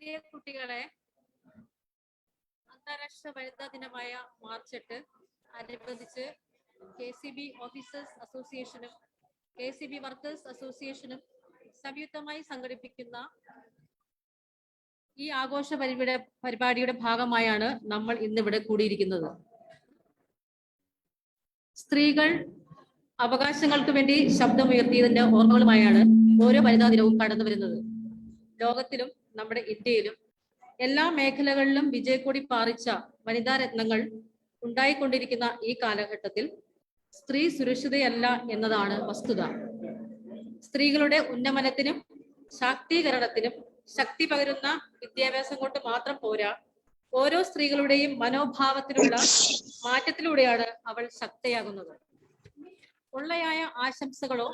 പ്രിയ കുട്ടികളെ, അന്താരാഷ്ട്ര വനിതാ ദിനമായ മാർച്ച് 8 അനുബന്ധിച്ച് KCB ഓഫീസേഴ്സ് അസോസിയേഷനും KCB വർക്കേഴ്സ് അസോസിയേഷനും സംയുക്തമായി സംഘടിപ്പിക്കുന്ന ഈ ആഘോഷ പരിപാടിയുടെ ഭാഗമായാണ് നമ്മൾ ഇന്നിവിടെ കൂടിയിരിക്കുന്നത്. സ്ത്രീകൾ അവകാശങ്ങൾക്ക് വേണ്ടി ശബ്ദമുയർത്തിയതിന്റെ ഓർമ്മകളുമായാണ് ഓരോ വനിതാ ദിനവും കടന്നു വരുന്നത്. ലോകത്തിലും നമ്മുടെ ഇന്ത്യയിലും എല്ലാ മേഖലകളിലും വിജയക്കൊടി പാറിച്ച വനിതാ രത്നങ്ങൾ ഉണ്ടായിക്കൊണ്ടിരിക്കുന്ന ഈ കാലഘട്ടത്തിൽ സ്ത്രീ സുരക്ഷിതയല്ല എന്നതാണ് വസ്തുത. സ്ത്രീകളുടെ ഉന്നമനത്തിനും ശാക്തീകരണത്തിനും ശക്തി പകരുന്ന വിദ്യാഭ്യാസം കൊണ്ട് മാത്രം പോരാ, ഓരോ സ്ത്രീകളുടെയും മനോഭാവത്തിലുള്ള മാറ്റത്തിലൂടെയാണ് അവൾ ശക്തയാകുന്നത്. പൊള്ളയായ ആശംസകളോ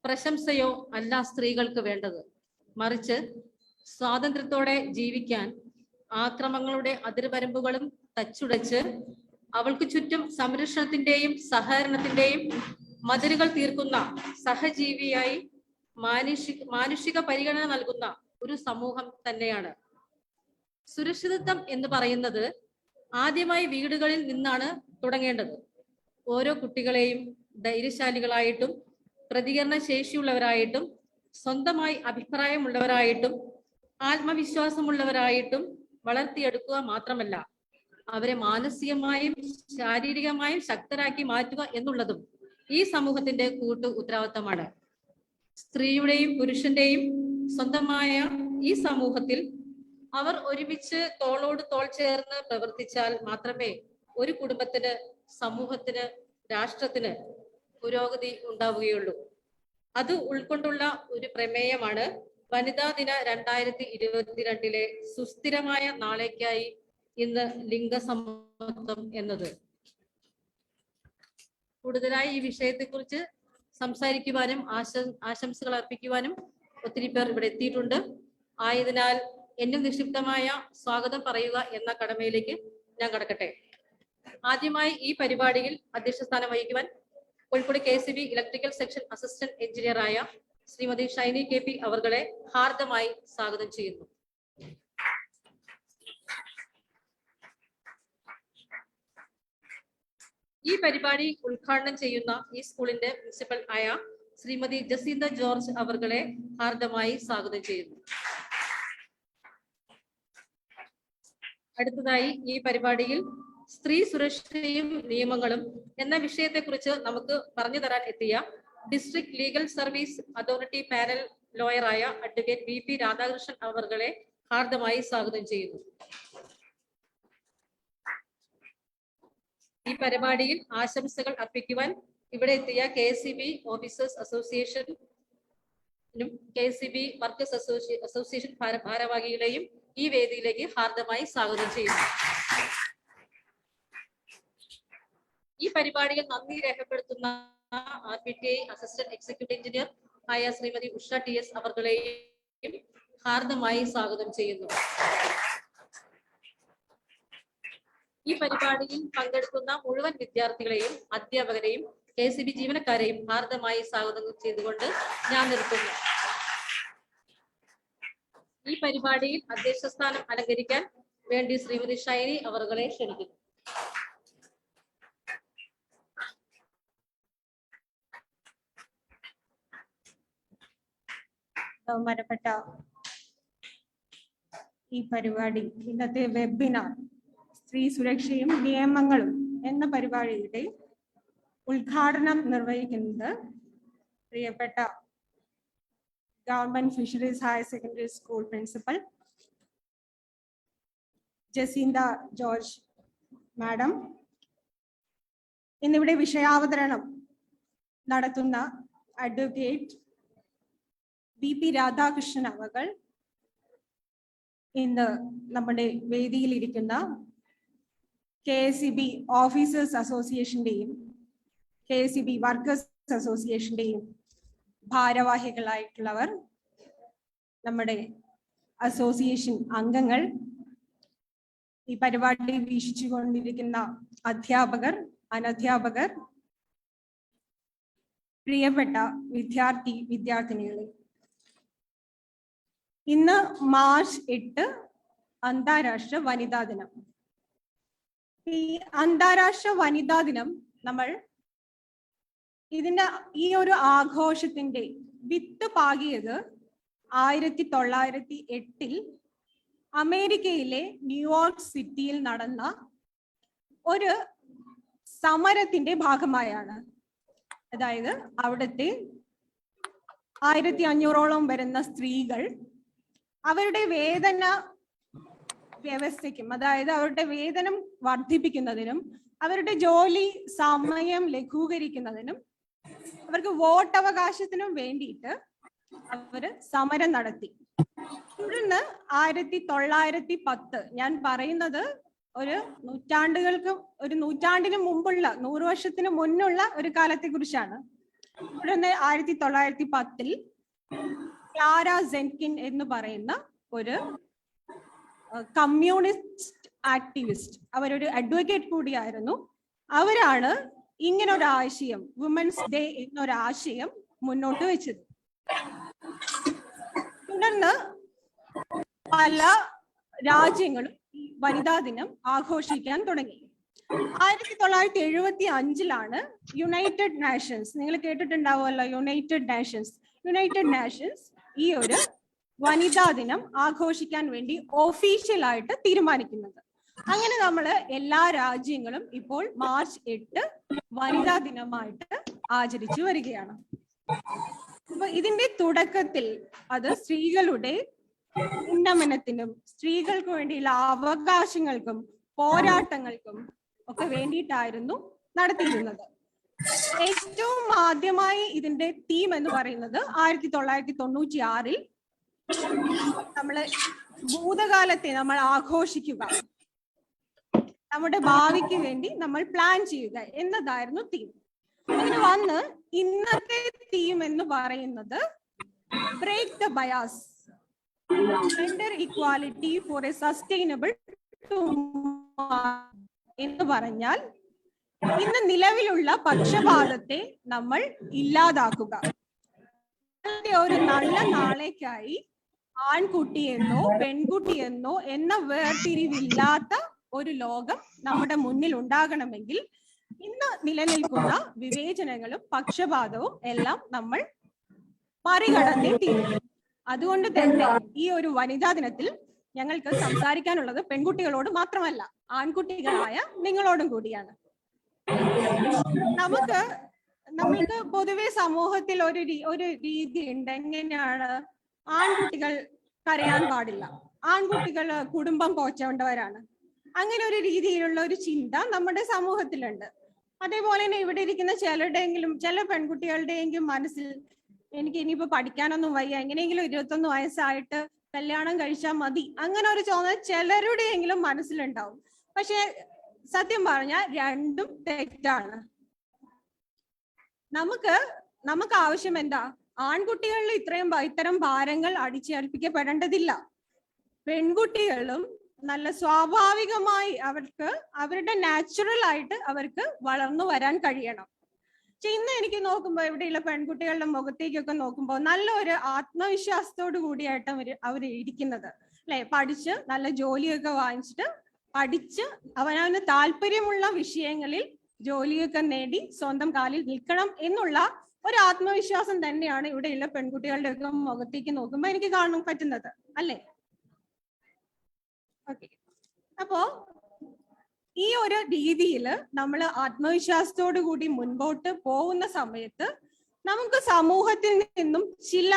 പ്രശംസയോ അല്ല സ്ത്രീകൾക്ക് വേണ്ടത്, മറിച്ച് സ്വാതന്ത്ര്യത്തോടെ ജീവിക്കാൻ ആക്രമങ്ങളുടെ അതിർവരമ്പുകളും തച്ചുടച്ച് അവൾക്ക് ചുറ്റും സംരക്ഷണത്തിന്റെയും സഹകരണത്തിന്റെയും മതിലുകൾ തീർക്കുന്ന സഹജീവിയായി മാനുഷിക പരിഗണന നൽകുന്ന ഒരു സമൂഹം തന്നെയാണ്. സുരക്ഷിതത്വം എന്ന് പറയുന്നത് ആദ്യമായി വീടുകളിൽ നിന്നാണ് തുടങ്ങേണ്ടത്. ഓരോ കുട്ടികളെയും ധൈര്യശാലികളായിട്ടും പ്രതികരണ ശേഷിയുള്ളവരായിട്ടും സ്വന്തമായി അഭിപ്രായമുള്ളവരായിട്ടും ആത്മവിശ്വാസമുള്ളവരായിട്ടും വളർത്തിയെടുക്കുക മാത്രമല്ല, അവരെ മാനസികമായും ശാരീരികമായും ശക്തരാക്കി മാറ്റുക എന്നുള്ളതും ഈ സമൂഹത്തിന്റെ കൂട്ടു ഉത്തരവാദിത്തമാണ്. സ്ത്രീയുടെയും പുരുഷന്റെയും സ്വന്തമായ ഈ സമൂഹത്തിൽ അവർ ഒരുമിച്ച് തോളോട് തോൾ ചേർന്ന് പ്രവർത്തിച്ചാൽ മാത്രമേ ഒരു കുടുംബത്തിന്, സമൂഹത്തിന്, രാഷ്ട്രത്തിന് പുരോഗതി ഉണ്ടാവുകയുള്ളൂ. അത് ഉൾക്കൊണ്ടുള്ള ഒരു പ്രമേയമാണ് വനിതാ ദിന 2022 സുസ്ഥിരമായ നാളേക്കായി ഇന്ന് ലിംഗസമത്വം എന്നത്. കൂടുതലായി ഈ വിഷയത്തെക്കുറിച്ച് സംസാരിക്കുവാനും ആശംസകൾ അർപ്പിക്കുവാനും ഒത്തിരി പേർ ഇവിടെ എത്തിയിട്ടുണ്ട്. ആയതിനാൽ എന്നിൽ നിക്ഷിപ്തമായ സ്വാഗതം പറയുക എന്ന കടമയിലേക്ക് ഞാൻ കടക്കട്ടെ. ആദ്യമായി ഈ പരിപാടിയിൽ അധ്യക്ഷ സ്ഥാനം വഹിക്കുവാൻ Kozhikode KCB electrical section assistant എഞ്ചിനീയറായ ശ്രീമതി ഷൈനി KP അവർകളെ ഹാർദമായി സ്വാഗതം ചെയ്യുന്നു. ഈ പരിപാടി ഉദ്ഘാടനം ചെയ്യുന്ന ഈ സ്കൂളിന്റെ പ്രിൻസിപ്പൽ ആയ ശ്രീമതി ജസീന്ത ജോർജ് അവർകളെ ഹാർദമായി സ്വാഗതം ചെയ്യുന്നു. അടുത്തതായി ഈ പരിപാടിയിൽ സ്ത്രീ സുരക്ഷയും നിയമങ്ങളും എന്ന വിഷയത്തെക്കുറിച്ച് നമുക്ക് പറഞ്ഞു തരാൻ എത്തിയ district legal service authority panel ലോയറായ അഡ്വക്കേറ്റ് VP രാധാകൃഷ്ണൻ അവർകളെ ഹാർദമായി സ്വാഗതം ചെയ്യുന്നു. ഈ പരിപാടിയിൽ ആശംസകൾ അർപ്പിക്കുവാൻ ഇവിടെ എത്തിയ KCB ഓഫീസേഴ്സ് അസോസിയേഷനും KCB വർക്കേഴ്സ് അസോസിയേഷൻ ഭാരവാഹികളെയും ഈ വേദിയിലേക്ക് ഹാർദമായി സ്വാഗതം ചെയ്യുന്നു. ഈ പരിപാടിയിൽ നന്ദി രേഖപ്പെടുത്തുന്ന RPTI അസിസ്റ്റന്റ് എക്സിക്യൂട്ടീവ് എഞ്ചിനീയർ ആയ ശ്രീമതി ഉഷ TS അവർകളെയും ഹാർദമായി സ്വാഗതം ചെയ്യുന്നു. ഈ പരിപാടിയിൽ പങ്കെടുക്കുന്ന മുഴുവൻ വിദ്യാർത്ഥികളെയും അധ്യാപകരെയും KCB ജീവനക്കാരെയും ഹാർദമായി സ്വാഗതം ചെയ്തുകൊണ്ട് ഞാൻ നിർത്തുന്നു. ഈ പരിപാടിയിൽ അധ്യക്ഷ സ്ഥാനം അലങ്കരിക്കാൻ വേണ്ടി ശ്രീമതി ഷൈനി അവർകളെ ക്ഷണിക്കുന്നു. ബഹുമാനപ്പെട്ട ഈ പരിപാടി, ഇന്നത്തെ വെബിനാർ സ്ത്രീ സുരക്ഷയും നിയമങ്ങളും എന്ന പരിപാടിയുടെ ഉദ്ഘാടനം നിർവഹിക്കുന്നത് പ്രിയപ്പെട്ട government fisheries higher secondary school principal Jacintha George madam, ഇന്നിവിടെ വിഷയാവതരണം നടത്തുന്ന അഡ്വക്കേറ്റ് VP രാധാകൃഷ്ണൻ അവർ, ഇന്ന് നമ്മുടെ വേദിയിലിരിക്കുന്ന KSEB ഓഫീസേഴ്സ് അസോസിയേഷന്റെയും KSEB വർക്കേഴ്സ് അസോസിയേഷന്റെയും ഭാരവാഹികളായിട്ടുള്ളവർ, നമ്മുടെ അസോസിയേഷൻ അംഗങ്ങൾ, ഈ പരിപാടി വീക്ഷിച്ചുകൊണ്ടിരിക്കുന്ന അധ്യാപകർ, അനധ്യാപകർ, പ്രിയപ്പെട്ട വിദ്യാർത്ഥിനികളെ, ഇന്ന് മാർച്ച് 8 അന്താരാഷ്ട്ര വനിതാ ദിനം. ഈ അന്താരാഷ്ട്ര വനിതാ ദിനം നമ്മൾ ഈ ഒരു ആഘോഷത്തിന്റെ വിത്ത് പാകിയത് 1908 അമേരിക്കയിലെ ന്യൂയോർക്ക് സിറ്റിയിൽ നടന്ന ഒരു സമരത്തിന്റെ ഭാഗമായാണ്. അതായത് അവിടുത്തെ 1500ഓളം വരുന്ന സ്ത്രീകൾ അവരുടെ വേതന വ്യവസ്ഥയ്ക്കും, അതായത് അവരുടെ വേതനം വർദ്ധിപ്പിക്കുന്നതിനും അവരുടെ ജോലി സമയം ലഘൂകരിക്കുന്നതിനും അവർക്ക് വോട്ടവകാശത്തിനും വേണ്ടിയിട്ട് അവര് സമരം നടത്തി. തുടർന്ന് 1910, ഞാൻ പറയുന്നത് ഒരു നൂറ്റാണ്ടിന് മുമ്പുള്ള, 100 വർഷത്തിന് മുന്നുള്ള ഒരു കാലത്തെ കുറിച്ചാണ്. തുടർന്ന് 1910 ക്ലാര സെൻകിൻ എന്ന് പറയുന്ന ഒരു കമ്മ്യൂണിസ്റ്റ് ആക്ടിവിസ്റ്റ്, അവരൊരു അഡ്വക്കേറ്റ് കൂടിയായിരുന്നു. അവരാണ് ഇങ്ങനൊരു ആശയം, വുമൻസ് ഡേ എന്നൊരാശയം മുന്നോട്ട് വെച്ചത്. തുടർന്ന് പല രാജ്യങ്ങളും ഈ വനിതാ ദിനം ആഘോഷിക്കാൻ തുടങ്ങി. 1975 യുണൈറ്റഡ് നാഷൻസ്, നിങ്ങൾ കേട്ടിട്ടുണ്ടാവുമല്ലോ, യുണൈറ്റഡ് നാഷൻസ് ഈ ഒരു വനിതാ ദിനം ആഘോഷിക്കാൻ വേണ്ടി ഒഫീഷ്യലായിട്ട് തീരുമാനിക്കുന്നത്. അങ്ങനെ നമ്മള് എല്ലാ രാജ്യങ്ങളും ഇപ്പോൾ മാർച്ച് 8 വനിതാ ദിനമായിട്ട് ആചരിച്ചു വരികയാണ്. അപ്പൊ ഇതിന്റെ തുടക്കത്തിൽ അത് സ്ത്രീകളുടെ ഉന്നമനത്തിനും സ്ത്രീകൾക്ക് വേണ്ടിയുള്ള അവകാശങ്ങൾക്കും പോരാട്ടങ്ങൾക്കും ഒക്കെ വേണ്ടിയിട്ടായിരുന്നു നടത്തിയിരുന്നത്. ഏറ്റവും ആദ്യമായി ഇതിന്റെ തീം എന്ന് പറയുന്നത് 1996 നമ്മള് ഭൂതകാലത്തെ നമ്മൾ ആഘോഷിക്കുക, നമ്മുടെ ഭാവിക്ക് വേണ്ടി നമ്മൾ പ്ലാൻ ചെയ്യുക എന്നതായിരുന്നു തീം. അങ്ങനെ വന്ന് ഇന്നത്തെ തീം എന്ന് പറയുന്നത് break the bias, gender equality for a sustainable എന്ന് പറഞ്ഞാൽ ഇന്ന് നിലവിലുള്ള പക്ഷപാതത്തെ നമ്മൾ ഇല്ലാതാക്കുക. ഒരു നല്ല നാളേക്കായി ആൺകുട്ടിയെന്നോ പെൺകുട്ടിയെന്നോ എന്ന വേർതിരിവില്ലാത്ത ഒരു ലോകം നമ്മുടെ മുന്നിൽ ഉണ്ടാകണമെങ്കിൽ ഇന്ന് നിലനിൽക്കുന്ന വിവേചനങ്ങളും പക്ഷപാതവും എല്ലാം നമ്മൾ മറികടന്നേ തീരും. അതുകൊണ്ട് തന്നെ ഈ ഒരു വനിതാ ദിനത്തിൽ ഞങ്ങൾക്ക് സംസാരിക്കാനുള്ളത് പെൺകുട്ടികളോട് മാത്രമല്ല, ആൺകുട്ടികളായ നിങ്ങളോടും കൂടിയാണ്. നമ്മൾക്ക് പൊതുവെ സമൂഹത്തിൽ ഒരു രീതി ഉണ്ട്, എങ്ങനെയാണ് ആൺകുട്ടികൾ കരയാൻ പാടില്ല, ആൺകുട്ടികൾ കുടുംബം പോറ്റേണ്ടവരാണ്, അങ്ങനെ ഒരു രീതിയിലുള്ള ഒരു ചിന്ത നമ്മുടെ സമൂഹത്തിലുണ്ട്. അതേപോലെ തന്നെ ഇവിടെ ഇരിക്കുന്ന ചില പെൺകുട്ടികളുടെയെങ്കിലും മനസ്സിൽ എനിക്ക് ഇനിയിപ്പോ പഠിക്കാനൊന്നും വയ്യ, എങ്ങനെയെങ്കിലും 21 വയസ്സായിട്ട് കല്യാണം കഴിച്ചാൽ മതി, അങ്ങനെ ഒരു തോന്നൽ ചിലരുടെയെങ്കിലും മനസ്സിലുണ്ടാവും. പക്ഷെ സത്യം പറഞ്ഞാൽ രണ്ടും തെറ്റാണ്. നമുക്ക് ആവശ്യം എന്താ? ആൺകുട്ടികളിൽ ഇത്തരം ഭാരങ്ങൾ അടിച്ചേൽപ്പിക്കപ്പെടേണ്ടതില്ല. പെൺകുട്ടികളും നല്ല സ്വാഭാവികമായി അവരുടെ നാച്ചുറൽ ആയിട്ട് അവർക്ക് വളർന്നു വരാൻ കഴിയണം. പക്ഷെ ഇന്ന് എനിക്ക് നോക്കുമ്പോൾ ഇവിടെയുള്ള പെൺകുട്ടികളുടെ മുഖത്തേക്കൊക്കെ നോക്കുമ്പോൾ നല്ലൊരു ആത്മവിശ്വാസത്തോടു കൂടിയായിട്ട് അവർ ഇരിക്കുന്നത്, അല്ലെ? പഠിച്ച് നല്ല ജോലിയൊക്കെ വാങ്ങിച്ചിട്ട് പഠിച്ച് അവനവന് താല്പര്യമുള്ള വിഷയങ്ങളിൽ ജോലിയൊക്കെ നേടി സ്വന്തം കാലിൽ നിൽക്കണം എന്നുള്ള ഒരു ആത്മവിശ്വാസം തന്നെയാണ് ഇവിടെയുള്ള പെൺകുട്ടികളുടെ ഒക്കെ മുഖത്തേക്ക് നോക്കുമ്പോൾ എനിക്ക് കാണാൻ പറ്റുന്നത്, അല്ലേ? ഓക്കെ, അപ്പോ ഈ ഒരു രീതിയിൽ നമ്മൾ ആത്മവിശ്വാസത്തോടു കൂടി മുൻപോട്ട് പോകുന്ന സമയത്ത് നമുക്ക് സമൂഹത്തിൽ നിന്നും ചില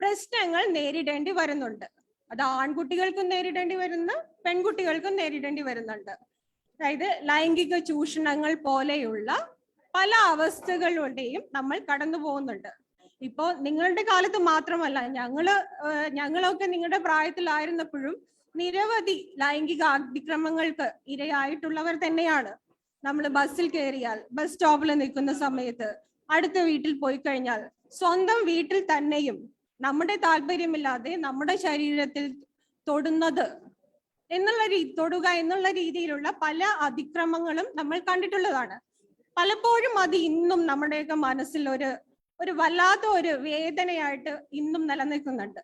പ്രശ്നങ്ങൾ നേരിടേണ്ടി വരുന്നുണ്ട്. അത് ആൺകുട്ടികൾക്കും നേരിടേണ്ടി വരുന്നു, പെൺകുട്ടികൾക്കും നേരിടേണ്ടി വരുന്നുണ്ട്. അതായത് ലൈംഗിക ചൂഷണങ്ങൾ പോലെയുള്ള പല അവസ്ഥകളുടെയും നമ്മൾ കടന്നു പോകുന്നുണ്ട്. ഇപ്പോ നിങ്ങളുടെ കാലത്ത് മാത്രമല്ല, ഞങ്ങളൊക്കെ നിങ്ങളുടെ പ്രായത്തിലായിരുന്നപ്പോഴും നിരവധി ലൈംഗിക അതിക്രമങ്ങൾക്ക് ഇരയായിട്ടുള്ളവർ തന്നെയാണ്. നമ്മൾ ബസ്സിൽ കയറിയാൽ, ബസ് സ്റ്റോപ്പിൽ നിൽക്കുന്ന സമയത്ത്, അടുത്ത വീട്ടിൽ പോയി കഴിഞ്ഞാൽ, സ്വന്തം വീട്ടിൽ തന്നെയും നമ്മുടെ താല്പര്യമില്ലാതെ നമ്മുടെ ശരീരത്തിൽ തൊടുന്നത് തൊടുക എന്നുള്ള രീതിയിലുള്ള പല അതിക്രമങ്ങളും നമ്മൾ കണ്ടിട്ടുള്ളതാണ്. പലപ്പോഴും അത് ഇന്നും നമ്മുടെയൊക്കെ മനസ്സിൽ ഒരു വല്ലാത്ത ഒരു വേദനയായിട്ട് ഇന്നും നിലനിൽക്കുന്നുണ്ട്.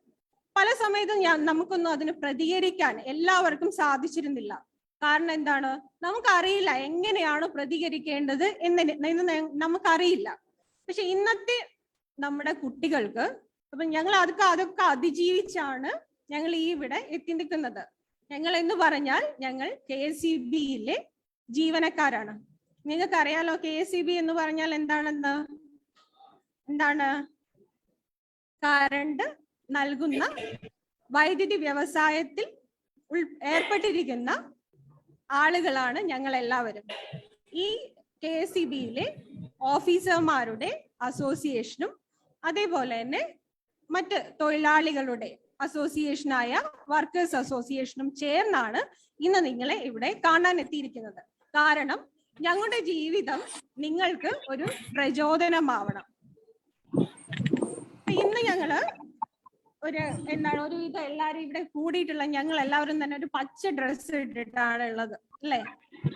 പല സമയത്തും നമുക്കൊന്നും അതിന് പ്രതികരിക്കാൻ എല്ലാവർക്കും സാധിച്ചിരുന്നില്ല. കാരണം എന്താണ്, നമുക്കറിയില്ല എങ്ങനെയാണ് പ്രതികരിക്കേണ്ടത് എന്ന് നമുക്കറിയില്ല. പക്ഷെ ഇന്നത്തെ നമ്മുടെ കുട്ടികൾക്ക് അപ്പൊ ഞങ്ങൾ അതൊക്കെ അതിജീവിച്ചാണ് ഞങ്ങൾ ഇവിടെ എത്തി നിൽക്കുന്നത്. ഞങ്ങൾ എന്ന് പറഞ്ഞാൽ ഞങ്ങൾ KSEB-യിലെ ജീവനക്കാരാണ്. നിങ്ങൾക്ക് അറിയാലോ KSEB എന്ന് പറഞ്ഞാൽ എന്താണ് കറണ്ട് നൽകുന്ന വൈദ്യുതി വ്യവസായത്തിൽ ഏർപ്പെട്ടിരിക്കുന്ന ആളുകളാണ് ഞങ്ങൾ എല്ലാവരും. ഈ KSEB-യിലെ ഓഫീസർമാരുടെ അസോസിയേഷനും അതേപോലെ തന്നെ മറ്റ് തൊഴിലാളികളുടെ അസോസിയേഷനായ വർക്കേഴ്സ് അസോസിയേഷനും ചേർന്നാണ് ഇന്ന് നിങ്ങളെ ഇവിടെ കാണാൻ എത്തിയിരിക്കുന്നത്. കാരണം ഞങ്ങളുടെ ജീവിതം നിങ്ങൾക്ക് ഒരു പ്രചോദനമാവണം. ഇന്ന് ഞങ്ങള് ഒരുവിധം എല്ലാരും ഇവിടെ കൂടിയിട്ടുള്ള ഞങ്ങൾ എല്ലാവരും തന്നെ ഒരു പച്ച ഡ്രസ്സ് ഇട്ടിട്ടാണ് ഉള്ളത്, അല്ലെ?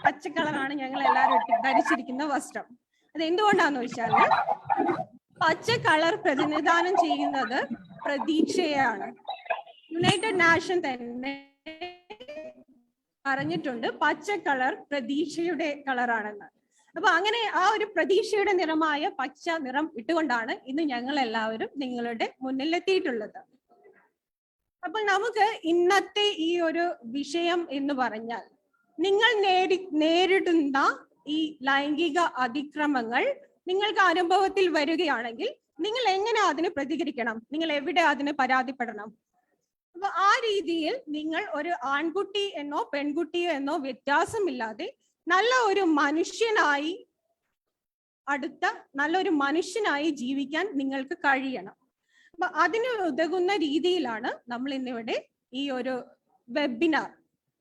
പച്ച കളറാണ് ഞങ്ങൾ എല്ലാവരും ധരിച്ചിരിക്കുന്ന വസ്ത്രം. അത് എന്തുകൊണ്ടാന്ന് വെച്ചാൽ പച്ച കളർ പ്രതിനിധാനം ചെയ്യുന്നത് പ്രതീക്ഷയാണ്. യുണൈറ്റഡ് നാഷൻ തന്നെ പറഞ്ഞിട്ടുണ്ട് പച്ച കളർ പ്രതീക്ഷയുടെ കളറാണെന്ന്. അപ്പൊ അങ്ങനെ ആ ഒരു പ്രതീക്ഷയുടെ നിറമായ പച്ച നിറം ഇട്ടുകൊണ്ടാണ് ഇന്ന് ഞങ്ങൾ എല്ലാവരും നിങ്ങളുടെ മുന്നിലെത്തിയിട്ടുള്ളത്. അപ്പോൾ നമുക്ക് ഇന്നത്തെ ഈ ഒരു വിഷയം എന്ന് പറഞ്ഞാൽ, നിങ്ങൾ നേരിടുന്ന ഈ ലൈംഗിക അതിക്രമങ്ങൾ നിങ്ങൾക്ക് അനുഭവത്തിൽ വരികയാണെങ്കിൽ നിങ്ങൾ എങ്ങനെ അതിന് പ്രതികരിക്കണം, നിങ്ങൾ എവിടെ അതിന് പരാതിപ്പെടണം. അപ്പൊ ആ രീതിയിൽ നിങ്ങൾ ഒരു ആൺകുട്ടി എന്നോ പെൺകുട്ടിയോ എന്നോ വ്യത്യാസമില്ലാതെ നല്ലൊരു മനുഷ്യനായി ജീവിക്കാൻ നിങ്ങൾക്ക് കഴിയണം. അപ്പൊ അതിന് ഉതകുന്ന രീതിയിലാണ് നമ്മൾ ഇന്നിവിടെ ഈ ഒരു വെബിനാർ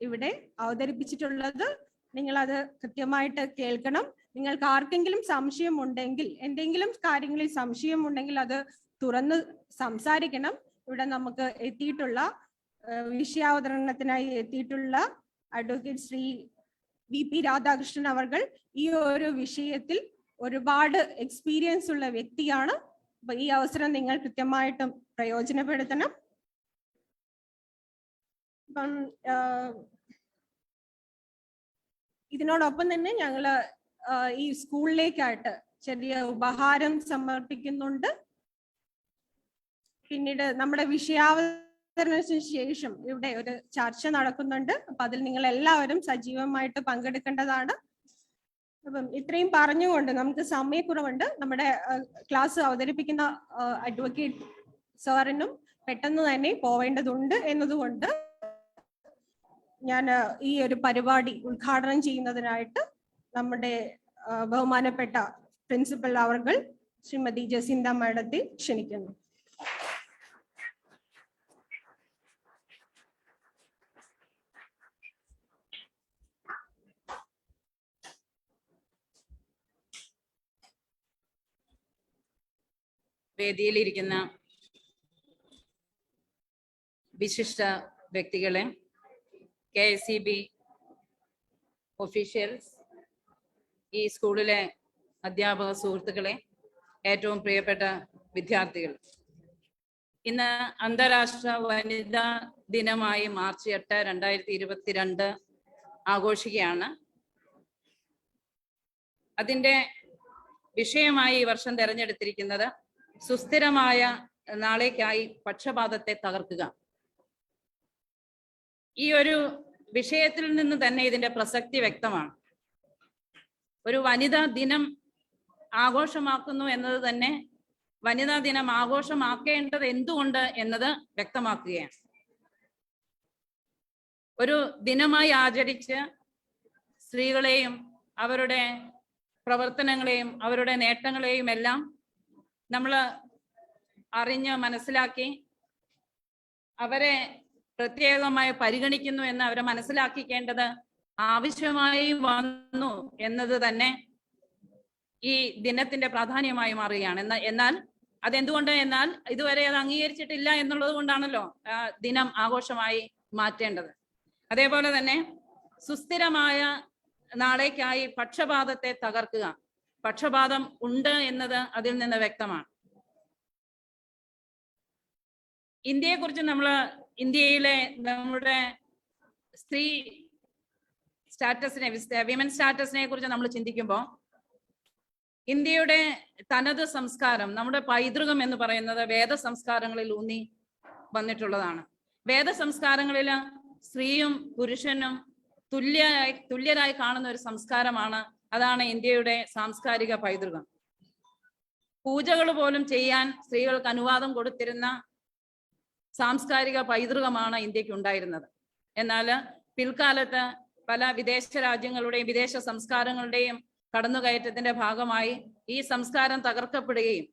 ഇവിടെ അവതരിപ്പിച്ചിട്ടുള്ളത്. നിങ്ങൾ അത് കൃത്യമായിട്ട് കേൾക്കണം. നിങ്ങൾക്ക് ആർക്കെങ്കിലും സംശയമുണ്ടെങ്കിൽ, എന്തെങ്കിലും കാര്യങ്ങളിൽ സംശയമുണ്ടെങ്കിൽ അത് തുറന്ന് സംസാരിക്കണം. ഇവിടെ നമുക്ക് വിഷയാവതരണത്തിനായി എത്തിയിട്ടുള്ള അഡ്വക്കേറ്റ് ശ്രീ VP രാധാകൃഷ്ണൻ അവർകൾ ഈ ഒരു വിഷയത്തിൽ ഒരുപാട് എക്സ്പീരിയൻസ് ഉള്ള വ്യക്തിയാണ്. അപ്പൊ ഈ അവസരം നിങ്ങൾ കൃത്യമായിട്ടും പ്രയോജനപ്പെടുത്തണം. അപ്പം ഇതിനോടൊപ്പം തന്നെ ഞങ്ങള് ഈ സ്കൂളിലേക്കായിട്ട് ചെറിയ ഉപഹാരം സമർപ്പിക്കുന്നുണ്ട്. പിന്നീട് നമ്മുടെ വിഷയാവതരണത്തിന് ശേഷം ഇവിടെ ഒരു ചർച്ച നടക്കുന്നുണ്ട്. അപ്പൊ അതിൽ നിങ്ങൾ എല്ലാവരും സജീവമായിട്ട് പങ്കെടുക്കേണ്ടതാണ്. അപ്പം ഇത്രയും പറഞ്ഞുകൊണ്ട് നമുക്ക് സമയക്കുറവുണ്ട്. നമ്മുടെ ക്ലാസ് അവതരിപ്പിക്കുന്ന അഡ്വക്കേറ്റ് സാറിനും പെട്ടെന്ന് തന്നെ പോവേണ്ടതുണ്ട് എന്നതുകൊണ്ട് ഞാൻ ഈ ഒരു പരിപാടി ഉദ്ഘാടനം ചെയ്യുന്നതിനായിട്ട് നമ്മുടെ ബഹുമാനപ്പെട്ട പ്രിൻസിപ്പൽ അവർകൾ ശ്രീമതി ജസിന്ത മാഡത്തെ ക്ഷണിക്കുന്നു. വേദിയിലിരിക്കുന്ന വിശിഷ്ട വ്യക്തികളെ, KSEB ഒഫീഷ്യൽസ്, ഈ സ്കൂളിലെ അധ്യാപക സുഹൃത്തുക്കളെ, ഏറ്റവും പ്രിയപ്പെട്ട വിദ്യാർത്ഥികൾ, ഇന്ന് അന്താരാഷ്ട്ര വനിതാ ദിനമായി മാർച്ച് 8, 2022 ആഘോഷിക്കുകയാണ്. അതിൻ്റെ വിഷയമായി ഈ വർഷം തിരഞ്ഞെടുത്തിരിക്കുന്നത് സുസ്ഥിരമായ നാളേക്കായി പക്ഷപാതത്തെ തകർക്കുക. ഈ ഒരു വിഷയത്തിൽ നിന്ന് തന്നെ ഇതിന്റെ പ്രസക്തി വ്യക്തമാണ്. ഒരു വനിതാ ദിനം ആഘോഷമാക്കുന്നു എന്നത് തന്നെ വനിതാ ദിനം ആഘോഷമാക്കേണ്ടത് എന്തുകൊണ്ട് എന്നത് വ്യക്തമാക്കുകയാണ്. ഒരു ദിനമായി ആചരിച്ച് സ്ത്രീകളെയും അവരുടെ പ്രവർത്തനങ്ങളെയും അവരുടെ നേട്ടങ്ങളെയും എല്ലാം നമ്മൾ അറിഞ്ഞ് മനസ്സിലാക്കി അവരെ പ്രത്യേകമായി പരിഗണിക്കുന്നു എന്ന് അവരെ മനസ്സിലാക്കിക്കേണ്ടത് ആവശ്യമായി വന്നു എന്നത് തന്നെ ഈ ദിനത്തിന്റെ പ്രാധാന്യമായി മാറുകയാണ്. എന്നാൽ അതെന്തുകൊണ്ട് എന്നാൽ ഇതുവരെ അത് അംഗീകരിച്ചിട്ടില്ല എന്നുള്ളത് കൊണ്ടാണല്ലോ ദിനം ആഘോഷമായി മാറ്റേണ്ടത്. അതേപോലെ തന്നെ സുസ്ഥിരമായ നാളേക്കായി പക്ഷപാതത്തെ തകർക്കുക. പക്ഷപാതം ഉണ്ട് എന്നത് അതിൽ നിന്ന് വ്യക്തമാണ്. ഇന്ത്യയെക്കുറിച്ച് ഇന്ത്യയിലെ നമ്മുടെ സ്ത്രീ സ്റ്റാറ്റസിനെ, വിമൻ സ്റ്റാറ്റസിനെ കുറിച്ച് നമ്മൾ ചിന്തിക്കുമ്പോൾ ഇന്ത്യയുടെ തനത് സംസ്കാരം, നമ്മുടെ പൈതൃകം എന്ന് പറയുന്നത് വേദ സംസ്കാരങ്ങളിൽ ഊന്നി വന്നിട്ടുള്ളതാണ്. വേദ സംസ്കാരങ്ങളിൽ സ്ത്രീയും പുരുഷനും തുല്യരായി കാണുന്ന ഒരു സംസ്കാരമാണ്. അതാണ് ഇന്ത്യയുടെ സാംസ്കാരിക പൈതൃകം. പൂജകൾ പോലും ചെയ്യാൻ സ്ത്രീകൾക്ക് അനുവാദം കൊടുത്തിരുന്ന സാംസ്കാരിക പൈതൃകമാണ് ഇന്ത്യക്ക് ഉണ്ടായിരുന്നത്. എന്നാൽ പിൽക്കാലത്ത് പല വിദേശ രാജ്യങ്ങളുടെയും വിദേശ സംസ്കാരങ്ങളുടെയും കടന്നുകയറ്റത്തിന്റെ ഭാഗമായി ഈ സംസ്കാരം തകർക്കപ്പെടുകയും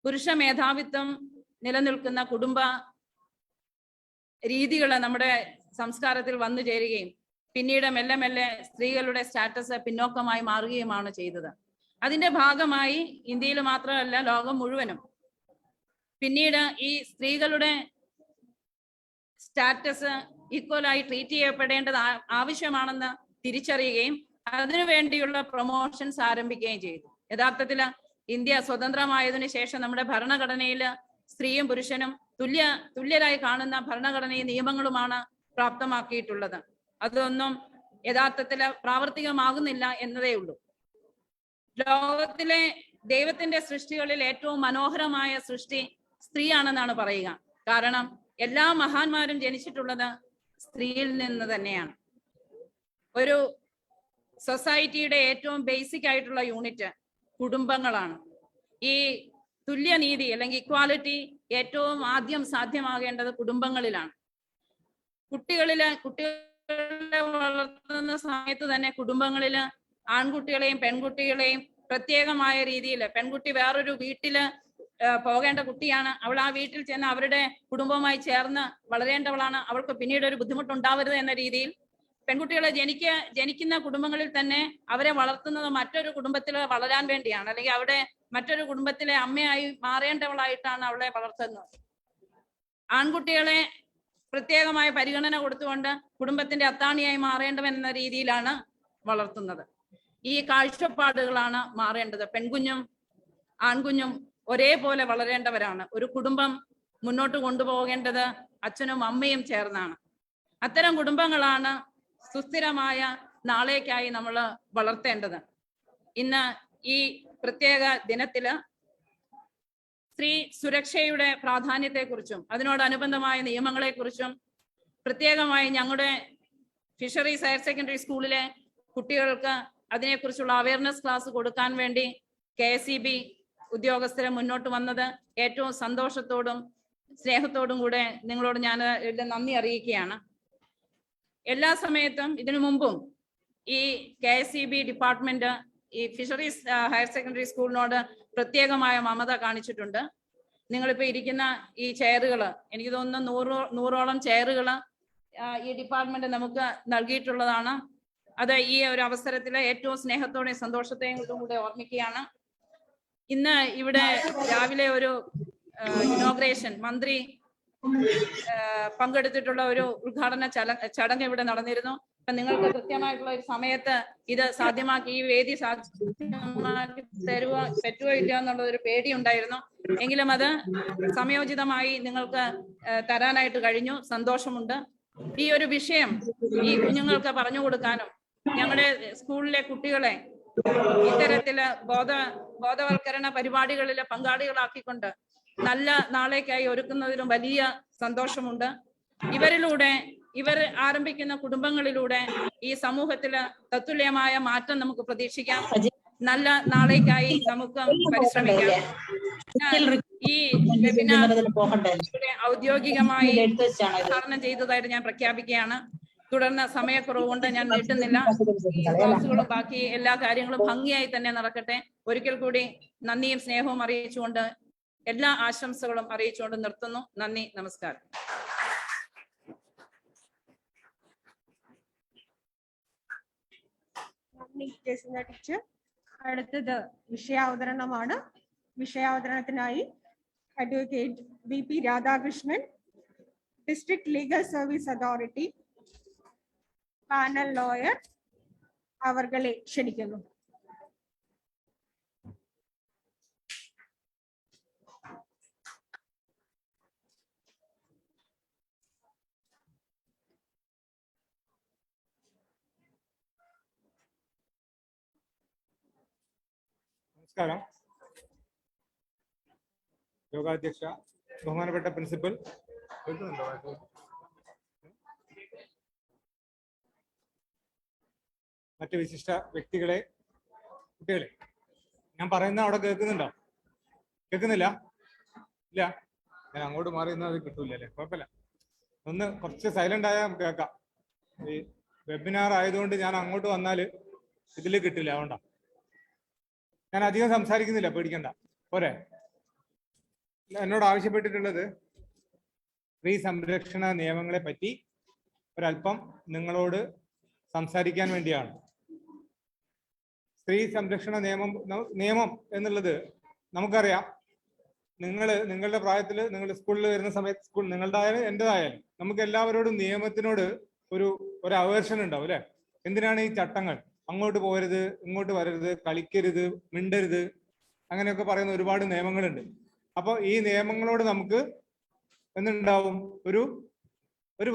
പുരുഷ മേധാവിത്വം നിലനിൽക്കുന്ന കുടുംബ രീതികൾ നമ്മുടെ സംസ്കാരത്തിൽ വന്നു ചേരുകയും പിന്നീട് മെല്ലെ മെല്ലെ സ്ത്രീകളുടെ സ്റ്റാറ്റസ് പിന്നോക്കമായി മാറുകയുമാണ് ചെയ്തത്. അതിന്റെ ഭാഗമായി ഇന്ത്യയിൽ മാത്രമല്ല ലോകം മുഴുവനും പിന്നീട് ഈ സ്ത്രീകളുടെ സ്റ്റാറ്റസ് ഈക്വലായി ട്രീറ്റ് ചെയ്യപ്പെടേണ്ടത് ആവശ്യമാണെന്ന് തിരിച്ചറിയുകയും അതിനുവേണ്ടിയുള്ള പ്രൊമോഷൻസ് ആരംഭിക്കുകയും ചെയ്തു. യഥാർത്ഥത്തിൽ ഇന്ത്യ സ്വതന്ത്രമായതിനു ശേഷം നമ്മുടെ ഭരണഘടനയിൽ സ്ത്രീയും പുരുഷനും തുല്യരായി കാണുന്ന ഭരണഘടനയും നിയമങ്ങളുമാണ് പ്രാപ്തമാക്കിയിട്ടുള്ളത്. അതൊന്നും യഥാർത്ഥത്തിൽ പ്രാവർത്തികമാകുന്നില്ല എന്നതേ ഉള്ളൂ. ലോകത്തിലെ ദൈവത്തിന്റെ സൃഷ്ടികളിൽ ഏറ്റവും മനോഹരമായ സൃഷ്ടി സ്ത്രീയാണെന്നാണ് പറയുക. കാരണം എല്ലാ മഹാന്മാരും ജനിച്ചിട്ടുള്ളത് സ്ത്രീയിൽ നിന്ന് തന്നെയാണ്. ഒരു സൊസൈറ്റിയുടെ ഏറ്റവും ബേസിക് ആയിട്ടുള്ള യൂണിറ്റ് കുടുംബങ്ങളാണ്. ഈ തുല്യനീതി അല്ലെങ്കിൽ ഇക്വാലിറ്റി ഏറ്റവും ആദ്യം സാധ്യമാകേണ്ടത് കുടുംബങ്ങളിലാണ്. കുട്ടികളെ വളർത്തുന്ന സമയത്ത് തന്നെ കുടുംബങ്ങളില് ആൺകുട്ടികളെയും പെൺകുട്ടികളെയും പ്രത്യേകമായ രീതിയിൽ, പെൺകുട്ടി വേറൊരു വീട്ടില് പോകേണ്ട കുട്ടിയാണ്, അവൾ ആ വീട്ടിൽ ചെന്ന് അവരുടെ കുടുംബവുമായി ചേർന്ന് വളരേണ്ടവളാണ്, അവൾക്ക് പിന്നീട് ഒരു ബുദ്ധിമുട്ടുണ്ടാവരുത് എന്ന രീതിയിൽ പെൺകുട്ടികളെ ജനിക്കുന്ന കുടുംബങ്ങളിൽ തന്നെ അവരെ വളർത്തുന്നത് മറ്റൊരു കുടുംബത്തിൽ വളരാൻ വേണ്ടിയാണ്, അല്ലെങ്കിൽ അവിടെ മറ്റൊരു കുടുംബത്തിലെ അമ്മയായി മാറേണ്ടവളായിട്ടാണ് അവളെ വളർത്തുന്നത്. ആൺകുട്ടികളെ പ്രത്യേകമായ പരിഗണന കൊടുത്തുകൊണ്ട് കുടുംബത്തിന്റെ അത്താണിയായി മാറേണ്ടവൻ എന്ന രീതിയിലാണ് വളർത്തുന്നത്. ഈ കാഴ്ചപ്പാടുകളാണ് മാറേണ്ടത്. പെൺകുഞ്ഞും ആൺകുഞ്ഞും ഒരേപോലെ വളരേണ്ടവരാണ്. ഒരു കുടുംബം മുന്നോട്ട് കൊണ്ടുപോകേണ്ടത് അച്ഛനും അമ്മയും ചേർന്നാണ്. അത്തരം കുടുംബങ്ങളാണ് സുസ്ഥിരമായ നാളേക്കായി നമ്മൾ വളർത്തേണ്ടത്. ഇന്ന് ഈ പ്രത്യേക ദിനത്തില് സ്ത്രീ സുരക്ഷയുടെ പ്രാധാന്യത്തെക്കുറിച്ചും അതിനോടനുബന്ധമായ നിയമങ്ങളെക്കുറിച്ചും പ്രത്യേകമായി ഞങ്ങളുടെ ഫിഷറീസ് ഹയർ സെക്കൻഡറി സ്കൂളിലെ കുട്ടികൾക്ക് അതിനെക്കുറിച്ചുള്ള അവയർനെസ് ക്ലാസ് കൊടുക്കാൻ വേണ്ടി KSEB ഉദ്യോഗസ്ഥരെ മുന്നോട്ട് വന്നത് ഏറ്റവും സന്തോഷത്തോടും സ്നേഹത്തോടും കൂടെ നിങ്ങളോട് ഞാൻ നന്ദി അറിയിക്കുകയാണ്. എല്ലാ സമയത്തും ഇതിനു മുമ്പും ഈ KSEB ഡിപ്പാർട്ട്മെന്റ് ഈ ഫിഷറീസ് ഹയർ സെക്കൻഡറി സ്കൂളിനോട് പ്രത്യേകമായ മമത കാണിച്ചിട്ടുണ്ട്. നിങ്ങളിപ്പോ ഇരിക്കുന്ന ഈ ചെയറുകൾ, എനിക്ക് തോന്നുന്നു 100ഓളം ചെയറുകൾ ഈ ഡിപ്പാർട്ട്മെന്റ് നമുക്ക് നൽകിയിട്ടുള്ളതാണ്. അത് ഈ ഒരു അവസരത്തിൽ ഏറ്റവും സ്നേഹത്തോടെയും സന്തോഷത്തെയും കൂടെ ഓർമ്മിക്കുകയാണ്. ഇന്ന് ഇവിടെ രാവിലെ ഒരു ഇനോഗ്രേഷൻ മന്ത്രി പങ്കെടുത്തിട്ടുള്ള ഒരു ഉദ്ഘാടന ചടങ്ങ് ഇവിടെ നടന്നിരുന്നു. അപ്പൊ നിങ്ങൾക്ക് കൃത്യമായിട്ടുള്ള ഒരു സമയത്ത് ഇത് സാധ്യമാക്കി ഈ വേദി സാധ്യമാക്കി പറ്റുമോ ഇല്ല എന്നുള്ള ഒരു പേടി ഉണ്ടായിരുന്നു. എങ്കിലും അത് സമയോചിതമായി നിങ്ങൾക്ക് തരാനായിട്ട് കഴിഞ്ഞു. സന്തോഷമുണ്ട്. ഈ ഒരു വിഷയം ഈ കുഞ്ഞുങ്ങൾക്ക് പറഞ്ഞു കൊടുക്കാനും ഞങ്ങളുടെ സ്കൂളിലെ കുട്ടികളെ ഇത്തരത്തില് ബോധവൽക്കരണ പരിപാടികളിലെ പങ്കാളികളാക്കിക്കൊണ്ട് നല്ല നാളേക്കായി ഒരുക്കുന്നതിലും വലിയ സന്തോഷമുണ്ട്. ഇവർ ആരംഭിക്കുന്ന കുടുംബങ്ങളിലൂടെ ഈ സമൂഹത്തില് തത്തുല്യമായ മാറ്റം നമുക്ക് പ്രതീക്ഷിക്കാം. നല്ല നാളേക്കായി നമുക്ക് പരിശ്രമിക്കാം. ഈ വെബിനാർ ഔദ്യോഗികമായി ഉദ്ഘാടനം ചെയ്തതായിട്ട് ഞാൻ പ്രഖ്യാപിക്കുകയാണ്. തുടർന്ന് സമയക്കുറവ് കൊണ്ട് ഞാൻ നീട്ടുന്നില്ല. ക്ലാസുകളും ബാക്കി എല്ലാ കാര്യങ്ങളും ഭംഗിയായി തന്നെ നടക്കട്ടെ. ഒരിക്കൽ കൂടി നന്ദിയും സ്നേഹവും അറിയിച്ചുകൊണ്ട് എല്ലാ ആശംസകളും അറിയിച്ചുകൊണ്ട് നിർത്തുന്നു. നന്ദി, നമസ്കാരം. ജെസിന്ത ടീച്ചർ. അടുത്തത് വിഷയാവതരണമാണ്. വിഷയാവതരണത്തിനായി advocate BP Radhakrishnan, district legal service authority panel lawyer അവർകളെ ക്ഷണിക്കുന്നു. നമസ്കാരം. യോഗാധ്യക്ഷ, ബഹുമാനപ്പെട്ട പ്രിൻസിപ്പൽ, മറ്റ് വിശിഷ്ട വ്യക്തികളെ, കുട്ടികളെ, ഞാൻ പറയുന്ന അവിടെ കേൾക്കുന്നുണ്ടോ? കേൾക്കുന്നില്ല? ഇല്ല, ഞാൻ അങ്ങോട്ട് മാറി നിന്നാൽ അത് കിട്ടൂല അല്ലേ? കുഴപ്പമില്ല, ഒന്ന് കുറച്ച് സൈലന്റ് ആയാൽ കേൾക്കാം. ഈ വെബിനാർ ആയതുകൊണ്ട് ഞാൻ അങ്ങോട്ട് വന്നാൽ ഇതിൽ കിട്ടില്ല, അതുകൊണ്ടാ ഞാൻ അധികം സംസാരിക്കുന്നില്ല, പേടിക്കണ്ട. പോരെ? എന്നോട് ആവശ്യപ്പെട്ടിട്ടുള്ളത് സ്ത്രീ സംരക്ഷണ നിയമങ്ങളെ പറ്റി ഒരല്പം നിങ്ങളോട് സംസാരിക്കാൻ വേണ്ടിയാണ്. സ്ത്രീ സംരക്ഷണ നിയമം എന്നുള്ളത് നമുക്കറിയാം. നിങ്ങളുടെ പ്രായത്തിൽ, നിങ്ങൾ സ്കൂളിൽ വരുന്ന സമയത്ത്, നിങ്ങളുടെ ആയാലും എൻ്റെതായാലും, നമുക്ക് എല്ലാവരോടും നിയമത്തിനോട് ഒരു അവേർഷൻ ഉണ്ടാവും അല്ലെ? എന്തിനാണ് ഈ ചട്ടങ്ങൾ? അങ്ങോട്ട് പോകരുത്, ഇങ്ങോട്ട് വരരുത്, കളിക്കരുത്, മിണ്ടരുത്, അങ്ങനെയൊക്കെ പറയുന്ന ഒരുപാട് നിയമങ്ങളുണ്ട്. അപ്പോൾ ഈ നിയമങ്ങളോട് നമുക്ക് എന്തുണ്ടാവും? ഒരു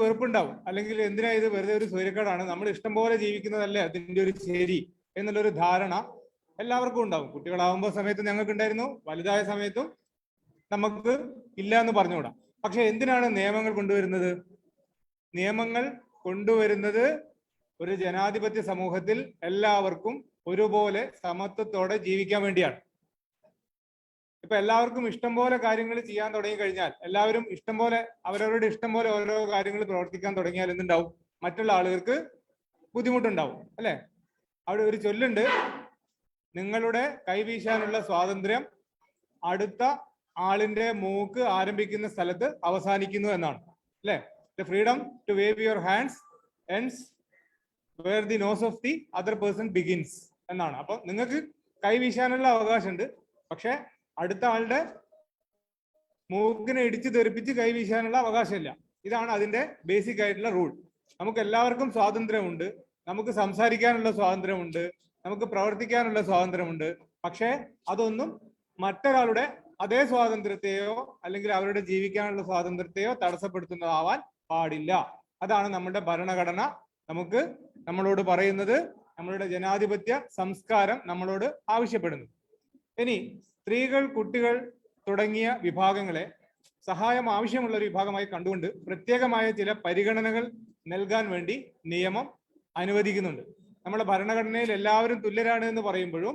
വെറുപ്പുണ്ടാവും. അല്ലെങ്കിൽ എന്തിനാ ഇത്, വെറുതെ ഒരു സ്വൈരക്കേടാണ്, നമ്മൾ ഇഷ്ടം പോലെ ജീവിക്കുന്നതല്ലേ അതിൻ്റെ ഒരു ശരി എന്നുള്ളൊരു ധാരണ എല്ലാവർക്കും ഉണ്ടാവും. കുട്ടികളാവുമ്പോൾ സമയത്ത് ഞങ്ങൾക്ക് ഉണ്ടായിരുന്നു, വലുതായ സമയത്തും നമുക്ക് ഇല്ല എന്ന് പറഞ്ഞുകൂടാ. പക്ഷെ എന്തിനാണ് നിയമങ്ങൾ കൊണ്ടുവരുന്നത്? നിയമങ്ങൾ കൊണ്ടുവരുന്നത് ഒരു ജനാധിപത്യ സമൂഹത്തിൽ എല്ലാവർക്കും ഒരുപോലെ സമത്വത്തോടെ ജീവിക്കാൻ വേണ്ടിയാണ്. ഇപ്പൊ എല്ലാവർക്കും ഇഷ്ടം പോലെ കാര്യങ്ങൾ ചെയ്യാൻ തുടങ്ങി കഴിഞ്ഞാൽ, എല്ലാവരും ഇഷ്ടം പോലെ അവരവരുടെ ഇഷ്ടം പോലെ ഓരോ കാര്യങ്ങൾ പ്രവർത്തിക്കാൻ തുടങ്ങിയാൽ എന്തുണ്ടാവും? മറ്റുള്ള ആളുകൾക്ക് ബുദ്ധിമുട്ടുണ്ടാവും അല്ലെ? അവിടെ ഒരു ചൊല്ലുണ്ട്, നിങ്ങളുടെ കൈവീശാനുള്ള സ്വാതന്ത്ര്യം അടുത്ത ആളിന്റെ മൂക്ക് ആരംഭിക്കുന്ന സ്ഥലത്ത് അവസാനിക്കുന്നു എന്നാണ് അല്ലെ? The freedom to wave your hands ends where the nose of the other person begins എന്നാണ്. അപ്പൊ നിങ്ങൾക്ക് കൈവീശാനുള്ള അവകാശമുണ്ട്, പക്ഷെ അടുത്ത ആളുടെ മൂക്കിനെ ഇടിച്ചു തെറിപ്പിച്ച് കൈവീശാനുള്ള അവകാശമില്ല. ഇതാണ് അതിന്റെ ബേസിക് ആയിട്ടുള്ള റൂൾ. നമുക്ക് എല്ലാവർക്കും സ്വാതന്ത്ര്യമുണ്ട്, നമുക്ക് സംസാരിക്കാനുള്ള സ്വാതന്ത്ര്യമുണ്ട്, നമുക്ക് പ്രവർത്തിക്കാനുള്ള സ്വാതന്ത്ര്യമുണ്ട്. പക്ഷേ അതൊന്നും മറ്റൊരാളുടെ അതേ സ്വാതന്ത്ര്യത്തെയോ അല്ലെങ്കിൽ അവരുടെ ജീവിക്കാനുള്ള സ്വാതന്ത്ര്യത്തെയോ തടസ്സപ്പെടുത്തുന്നതാവാൻ പാടില്ല. അതാണ് നമ്മുടെ ഭരണഘടന നമ്മളോട് പറയുന്നത്, നമ്മളുടെ ജനാധിപത്യ സംസ്കാരം നമ്മളോട് ആവശ്യപ്പെടുന്നു. ഇനി സ്ത്രീകൾ, കുട്ടികൾ തുടങ്ങിയ വിഭാഗങ്ങളെ സഹായം ആവശ്യമുള്ള ഒരു വിഭാഗമായി കണ്ടുകൊണ്ട് പ്രത്യേകമായ ചില പരിഗണനകൾ നൽകാൻ വേണ്ടി നിയമം അനുവദിക്കുന്നുണ്ട്. നമ്മുടെ ഭരണഘടനയിൽ എല്ലാവരും തുല്യരാണ് എന്ന് പറയുമ്പോഴും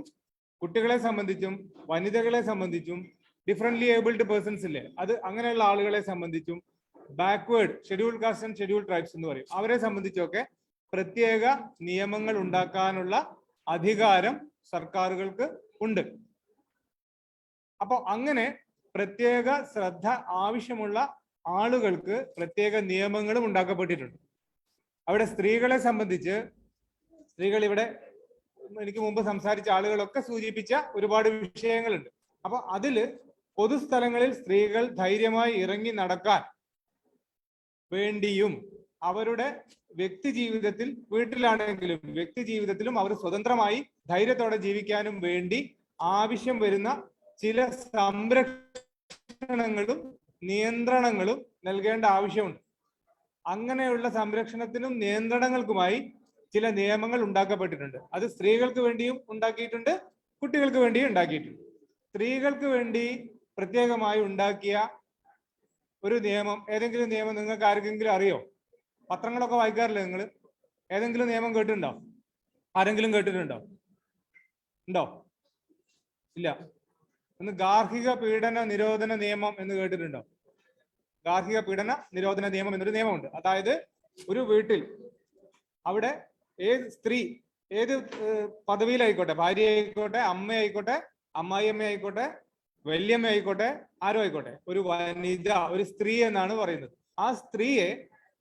കുട്ടികളെ സംബന്ധിച്ചും വനിതകളെ സംബന്ധിച്ചും ഡിഫറെന്റ്ലി ഏബിൾഡ് പേഴ്സൺസ് ഇല്ലേ, അത് അങ്ങനെയുള്ള ആളുകളെ സംബന്ധിച്ചും backward, schedule caste and schedule tribes എന്ന് പറയും, അവരെ സംബന്ധിച്ചൊക്കെ പ്രത്യേക നിയമങ്ങൾ ഉണ്ടാക്കാനുള്ള അധികാരം സർക്കാരുകൾക്ക് ഉണ്ട്. അപ്പൊ അങ്ങനെ പ്രത്യേക ശ്രദ്ധ ആവശ്യമുള്ള ആളുകൾക്ക് പ്രത്യേക നിയമങ്ങളും ഉണ്ടാക്കപ്പെട്ടിട്ടുണ്ട്. അവിടെ സ്ത്രീകളെ സംബന്ധിച്ച്, സ്ത്രീകൾ ഇവിടെ എനിക്ക് മുമ്പ് സംസാരിച്ച ആളുകളൊക്കെ സൂചിപ്പിച്ച ഒരുപാട് വിഷയങ്ങളുണ്ട്. അപ്പൊ അതില് പൊതുസ്ഥലങ്ങളിൽ സ്ത്രീകൾ ധൈര്യമായി ഇറങ്ങി നടക്കാൻ വേണ്ടിയും അവരുടെ വ്യക്തി ജീവിതത്തിൽ, വീട്ടിലാണെങ്കിലും വ്യക്തി ജീവിതത്തിലും അവർ സ്വതന്ത്രമായി ധൈര്യത്തോടെ ജീവിക്കാനും വേണ്ടി ആവശ്യം വരുന്ന ചില സംരക്ഷണങ്ങളും നിയന്ത്രണങ്ങളും നൽകേണ്ട ആവശ്യമുണ്ട്. അങ്ങനെയുള്ള സംരക്ഷണത്തിനും നിയന്ത്രണങ്ങൾക്കുമായി ചില നിയമങ്ങൾ ഉണ്ടാക്കപ്പെട്ടിട്ടുണ്ട്. അത് സ്ത്രീകൾക്ക് വേണ്ടിയും ഉണ്ടാക്കിയിട്ടുണ്ട്, കുട്ടികൾക്ക് വേണ്ടിയും ഉണ്ടാക്കിയിട്ടുണ്ട്. സ്ത്രീകൾക്ക് വേണ്ടി പ്രത്യേകമായി ഉണ്ടാക്കിയ ഒരു നിയമം, ഏതെങ്കിലും നിയമം നിങ്ങൾക്ക് ആർക്കെങ്കിലും അറിയോ? പത്രങ്ങളൊക്കെ വായിക്കാറില്ലേ നിങ്ങൾ? ഏതെങ്കിലും നിയമം കേട്ടിട്ടുണ്ടോ? ആരെങ്കിലും കേട്ടിട്ടുണ്ടോ? ഉണ്ടോ? ഇല്ല. ഒന്ന് ഗാർഹിക പീഡന നിരോധന നിയമം എന്ന് കേട്ടിട്ടുണ്ടോ? ഗാർഹിക പീഡന നിരോധന നിയമം എന്നൊരു നിയമമുണ്ട്. അതായത് ഒരു വീട്ടിൽ അവിടെ ഏത് സ്ത്രീ ഏത് പദവിയിലായിക്കോട്ടെ, ഭാര്യ ആയിക്കോട്ടെ, അമ്മ ആയിക്കോട്ടെ, അമ്മായിയമ്മ ആയിക്കോട്ടെ, വല്യമ്മ ആയിക്കോട്ടെ, ആരും ആയിക്കോട്ടെ, ഒരു വനിത, ഒരു സ്ത്രീ എന്നാണ് പറയുന്നത്. ആ സ്ത്രീയെ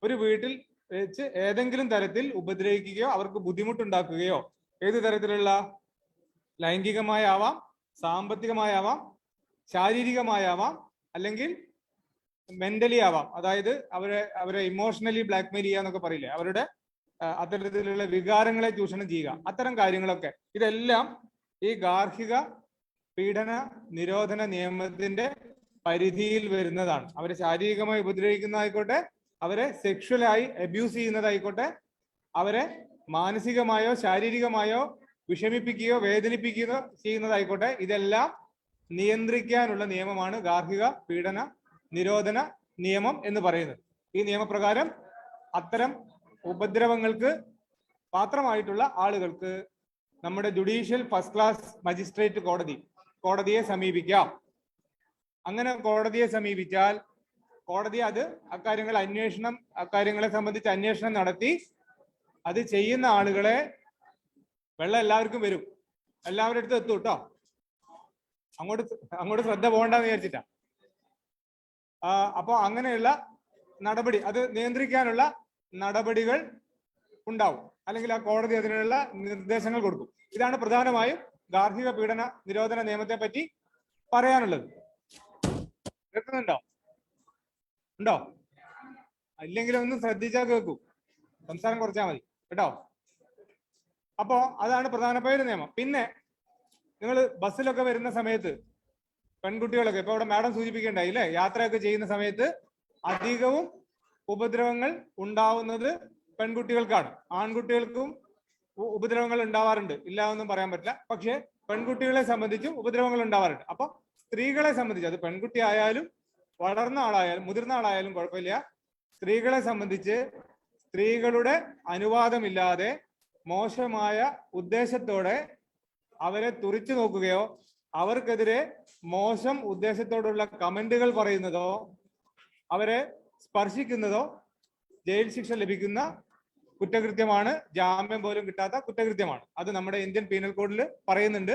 ഒരു വീട്ടിൽ വെച്ച് ഏതെങ്കിലും തരത്തിൽ ഉപദ്രവിക്കുകയോ അവർക്ക് ബുദ്ധിമുട്ടുണ്ടാക്കുകയോ ഏത് തരത്തിലുള്ള? ലൈംഗികമായാവാം, സാമ്പത്തികമായാവാം, ശാരീരികമായാവാം, അല്ലെങ്കിൽ മെന്റലി ആവാം. അതായത് അവരെ ഇമോഷണലി ബ്ലാക്ക്മെയിൽ ചെയ്യുക എന്നൊക്കെ പറയില്ലേ, അവരുടെ അത്തരത്തിലുള്ള വികാരങ്ങളെ ചൂഷണം ചെയ്യുക, അത്തരം കാര്യങ്ങളൊക്കെ ഇതെല്ലാം ഈ ഗാർഹിക പീഡന നിരോധന നിയമത്തിന്റെ പരിധിയിൽ വരുന്നതാണ്. അവരെ ശാരീരികമായി ഉപദ്രവിക്കുന്നതായിക്കോട്ടെ, അവരെ സെക്ഷുവലായി അബ്യൂസ് ചെയ്യുന്നതായിക്കോട്ടെ, അവരെ മാനസികമായോ ശാരീരികമായോ വിഷമിപ്പിക്കുകയോ വേദനിപ്പിക്കുകയോ ചെയ്യുന്നതായിക്കോട്ടെ, ഇതെല്ലാം നിയന്ത്രിക്കാനുള്ള നിയമമാണ് ഗാർഹിക പീഡന നിരോധന നിയമം എന്ന് പറയുന്നത്. ഈ നിയമപ്രകാരം അത്തരം ഉപദ്രവങ്ങൾക്ക് പാത്രമായിട്ടുള്ള ആളുകൾക്ക് നമ്മുടെ ജുഡീഷ്യൽ ഫസ്റ്റ് ക്ലാസ് മജിസ്ട്രേറ്റ് കോടതിയെ സമീപിക്കാം. അങ്ങനെ കോടതിയെ സമീപിച്ചാൽ കോടതി അക്കാര്യങ്ങളെ സംബന്ധിച്ച് അന്വേഷണം നടത്തി അത് ചെയ്യുന്ന ആളുകളെ, വെള്ളം എല്ലാവർക്കും വരും, എല്ലാവരുടെ അടുത്തും എത്തും കേട്ടോ, അങ്ങോട്ട് ശ്രദ്ധ പോകണ്ടെന്ന് വിചാരിച്ചിട്ടാ. അപ്പോൾ അങ്ങനെയുള്ള നടപടി, അത് നിയന്ത്രിക്കാനുള്ള നടപടികൾ ഉണ്ടാവും, അല്ലെങ്കിൽ ആ കോടതി അതിനുള്ള നിർദ്ദേശങ്ങൾ കൊടുക്കും. ഇതാണ് പ്രധാനമായും ഗാർഹിക പീഡന നിരോധന നിയമത്തെ പറ്റി പറയാനുള്ളത്. കേൾക്കുന്നുണ്ടോ? ഉണ്ടോ? ഇല്ലെങ്കിലും ഒന്ന് ശ്രദ്ധിച്ചാൽ കേൾക്കൂ, സംസാരം കുറച്ചാൽ മതി കേട്ടോ. അപ്പോ അതാണ് പ്രധാനപ്പെട്ട ഒരു നിയമം. പിന്നെ നിങ്ങൾ ബസ്സിലൊക്കെ വരുന്ന സമയത്ത് പെൺകുട്ടികളൊക്കെ, ഇപ്പൊ ഇവിടെ മാഡം സൂചിപ്പിക്കേണ്ടായില്ലേ, യാത്രയൊക്കെ ചെയ്യുന്ന സമയത്ത് അധികവും ഉപദ്രവങ്ങൾ ഉണ്ടാവുന്നത് പെൺകുട്ടികൾക്കാണ്. ആൺകുട്ടികൾക്കും ഉപദ്രവങ്ങൾ ഉണ്ടാവാറുണ്ട്, ഇല്ല എന്നും പറയാൻ പറ്റില്ല. പക്ഷെ പെൺകുട്ടികളെ സംബന്ധിച്ചും ഉപദ്രവങ്ങൾ ഉണ്ടാവാറുണ്ട്. അപ്പൊ സ്ത്രീകളെ സംബന്ധിച്ച്, അത് പെൺകുട്ടി ആയാലും വളർന്ന ആളായാലും മുതിർന്ന ആളായാലും കുഴപ്പമില്ല, സ്ത്രീകളെ സംബന്ധിച്ച് സ്ത്രീകളുടെ അനുവാദമില്ലാതെ മോശമായ ഉദ്ദേശത്തോടെ അവരെ തുറിച്ചു നോക്കുകയോ അവർക്കെതിരെ മോശം ഉദ്ദേശത്തോടുള്ള കമന്റുകൾ പറയുന്നതോ അവരെ സ്പർശിക്കുന്നതോ ജയിൽ ശിക്ഷ ലഭിക്കുന്ന കുറ്റകൃത്യമാണ്. ജാമ്യം പോലും കിട്ടാത്ത കുറ്റകൃത്യമാണ്. അത് നമ്മുടെ ഇന്ത്യൻ പീനൽ കോഡിൽ പറയുന്നുണ്ട്.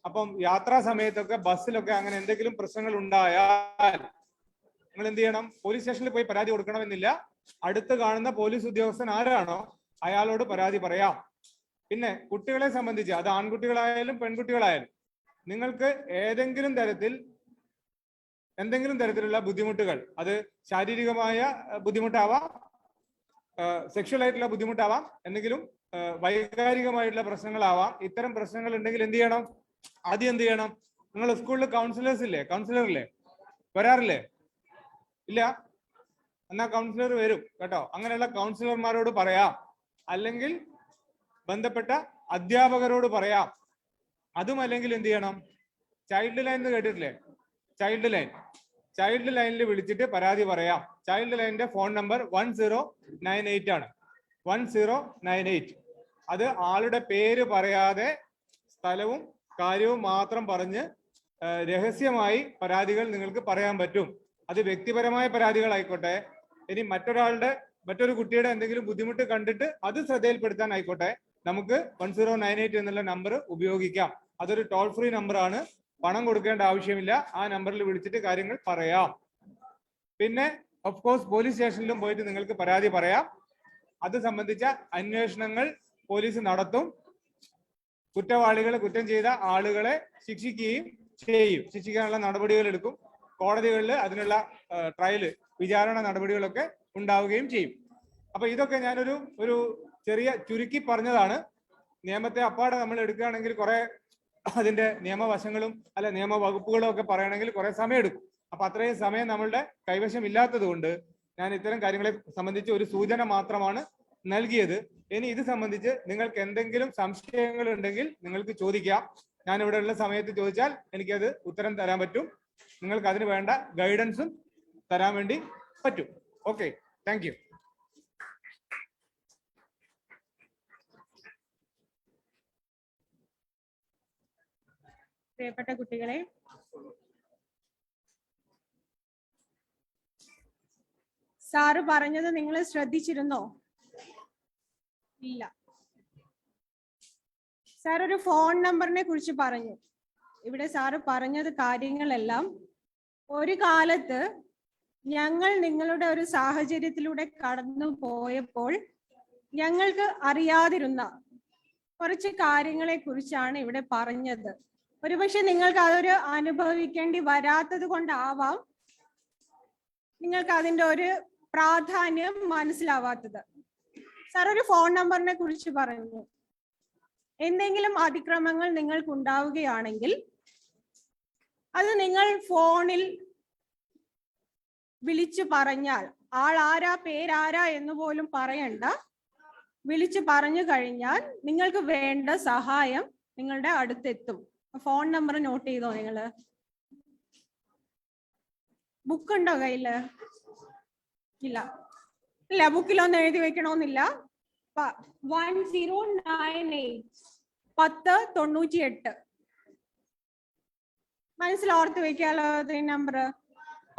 അപ്പം യാത്രാ സമയത്തൊക്കെ ബസ്സിലൊക്കെ അങ്ങനെ എന്തെങ്കിലും പ്രശ്നങ്ങൾ ഉണ്ടായാൽ നിങ്ങൾ എന്ത് ചെയ്യണം? പോലീസ് സ്റ്റേഷനിൽ പോയി പരാതി കൊടുക്കണമെന്നില്ല. അടുത്ത് കാണുന്ന പോലീസ് ഉദ്യോഗസ്ഥൻ ആരാണോ അയാളോട് പരാതി പറയാം. പിന്നെ കുട്ടികളെ സംബന്ധിച്ച്, അത് ആൺകുട്ടികളായാലും പെൺകുട്ടികളായാലും, നിങ്ങൾക്ക് എന്തെങ്കിലും തരത്തിലുള്ള ബുദ്ധിമുട്ടുകൾ, അത് ശാരീരികമായ ബുദ്ധിമുട്ടാവാം, സെക്ഷൽ ആയിട്ടുള്ള ബുദ്ധിമുട്ടാവാം, എന്തെങ്കിലും വൈകാരികമായിട്ടുള്ള പ്രശ്നങ്ങളാവാം. ഇത്തരം പ്രശ്നങ്ങൾ ഉണ്ടെങ്കിൽ എന്ത് ചെയ്യണം? ആദ്യം എന്ത് ചെയ്യണം? നിങ്ങൾ സ്കൂളിൽ കൗൺസിലറില്ലേ വരാറില്ലേ? ഇല്ല? എന്നാ കൗൺസിലർ വരും കേട്ടോ. അങ്ങനെയുള്ള കൗൺസിലർമാരോട് പറയാം, അല്ലെങ്കിൽ ബന്ധപ്പെട്ട അധ്യാപകരോട് പറയാം. അതും അല്ലെങ്കിൽ എന്ത് ചെയ്യണം? ചൈൽഡ് ലൈൻ എന്ന് കേട്ടിട്ടില്ലേ? ചൈൽഡ് ലൈനിൽ വിളിച്ചിട്ട് പരാതി പറയാം. ചൈൽഡ് ലൈനിന്റെ ഫോൺ നമ്പർ 1098 ആണ്. 1098. അത് ആളുടെ പേര് പറയാതെ സ്ഥലവും കാര്യവും മാത്രം പറഞ്ഞ് രഹസ്യമായി പരാതികൾ നിങ്ങൾക്ക് പറയാൻ പറ്റും. അത് വ്യക്തിപരമായ പരാതികളായിക്കോട്ടെ, ഇനി മറ്റൊരു കുട്ടിയുടെ എന്തെങ്കിലും ബുദ്ധിമുട്ട് കണ്ടിട്ട് അത് ശ്രദ്ധയിൽപ്പെടുത്താൻ ആയിക്കോട്ടെ, നമുക്ക് 1098 എന്നുള്ള നമ്പർ ഉപയോഗിക്കാം. അതൊരു ടോൾ ഫ്രീ നമ്പറാണ്, പണം കൊടുക്കേണ്ട ആവശ്യമില്ല. ആ നമ്പറിൽ വിളിച്ചിട്ട് കാര്യങ്ങൾ പറയാം. പിന്നെ ഓഫ് കോഴ്സ് പോലീസ് സ്റ്റേഷനിലും പോയിട്ട് നിങ്ങൾക്ക് പരാതി പറയാം. അത് സംബന്ധിച്ച അന്വേഷണങ്ങൾ പോലീസ് നടത്തും. കുറ്റം ചെയ്ത ആളുകളെ ശിക്ഷിക്കുകയും ചെയ്യും. ശിക്ഷിക്കാനുള്ള നടപടികൾ എടുക്കും. കോടതികളിൽ അതിനുള്ള വിചാരണ നടപടികളൊക്കെ ഉണ്ടാവുകയും ചെയ്യും. അപ്പൊ ഇതൊക്കെ ഞാനൊരു ചെറിയ ചുരുക്കി പറഞ്ഞതാണ്. നിയമത്തെ അപ്പാടെ നമ്മൾ എടുക്കുകയാണെങ്കിൽ കുറെ അതിന്റെ നിയമവശങ്ങളും നിയമവകുപ്പുകളും ഒക്കെ പറയണമെങ്കിൽ കുറെ സമയം എടുക്കും. അപ്പൊ അത്രയും സമയം നമ്മളുടെ കൈവശം ഇല്ലാത്തത് കൊണ്ട് ഞാൻ ഇത്തരം കാര്യങ്ങളെ സംബന്ധിച്ച് ഒരു സൂചന മാത്രമാണ് നൽകിയത്. ഇനി ഇത് സംബന്ധിച്ച് നിങ്ങൾക്ക് എന്തെങ്കിലും സംശയങ്ങൾ ഉണ്ടെങ്കിൽ നിങ്ങൾക്ക് ചോദിക്കാം. ഞാൻ ഇവിടെ ഉള്ള സമയത്ത് ചോദിച്ചാൽ എനിക്കത് ഉത്തരം തരാൻ പറ്റും. നിങ്ങൾക്ക് അതിന് വേണ്ട ഗൈഡൻസും തരാൻ വേണ്ടി പറ്റും. Okay, thank you. പ്രിയപ്പെട്ട കുട്ടികളെ, സാറ് പറഞ്ഞത് നിങ്ങൾ ശ്രദ്ധിച്ചിരുന്നോ? ഇല്ല. സാർ ഒരു ഫോൺ നമ്പറിനെ കുറിച്ച് പറഞ്ഞു. ഇവിടെ സാറ് പറഞ്ഞത് കാര്യങ്ങളെല്ലാം ഒരു കാലത്ത് ഞങ്ങൾ നിങ്ങളുടെ ഒരു സാഹചര്യത്തിലൂടെ കടന്നു പോയപ്പോൾ ഞങ്ങൾക്ക് അറിയാതിരുന്ന കുറച്ച് കാര്യങ്ങളെ കുറിച്ചാണ് ഇവിടെ പറഞ്ഞത്. ഒരുപക്ഷെ നിങ്ങൾക്ക് അതൊരു അനുഭവിക്കേണ്ടി വരാത്തത് കൊണ്ടാവാം നിങ്ങൾക്ക് അതിന്റെ ഒരു പ്രാധാന്യം മനസ്സിലാവാത്തത്. സാർ ഒരു ഫോൺ നമ്പറിനെ കുറിച്ച് പറഞ്ഞു. എന്തെങ്കിലും അതിക്രമങ്ങൾ നിങ്ങൾക്ക് ഉണ്ടാവുകയാണെങ്കിൽ അത് നിങ്ങൾ ഫോണിൽ വിളിച്ചു പറഞ്ഞാൽ, ആളാരാ പേരാരാ എന്ന് പോലും പറയണ്ട, വിളിച്ചു പറഞ്ഞു കഴിഞ്ഞാൽ നിങ്ങൾക്ക് വേണ്ട സഹായം നിങ്ങളുടെ അടുത്തെത്തും. ഫോൺ നമ്പർ നോട്ട് ചെയ്തോ നിങ്ങള്? ബുക്ക് ഉണ്ടോ കയ്യില്? ഇല്ല, ബുക്കിലൊന്നും എഴുതി വെക്കണമെന്നില്ല. 1098 1098 മനസ്സിലോർത്ത് വെക്കാലോ നമ്പർ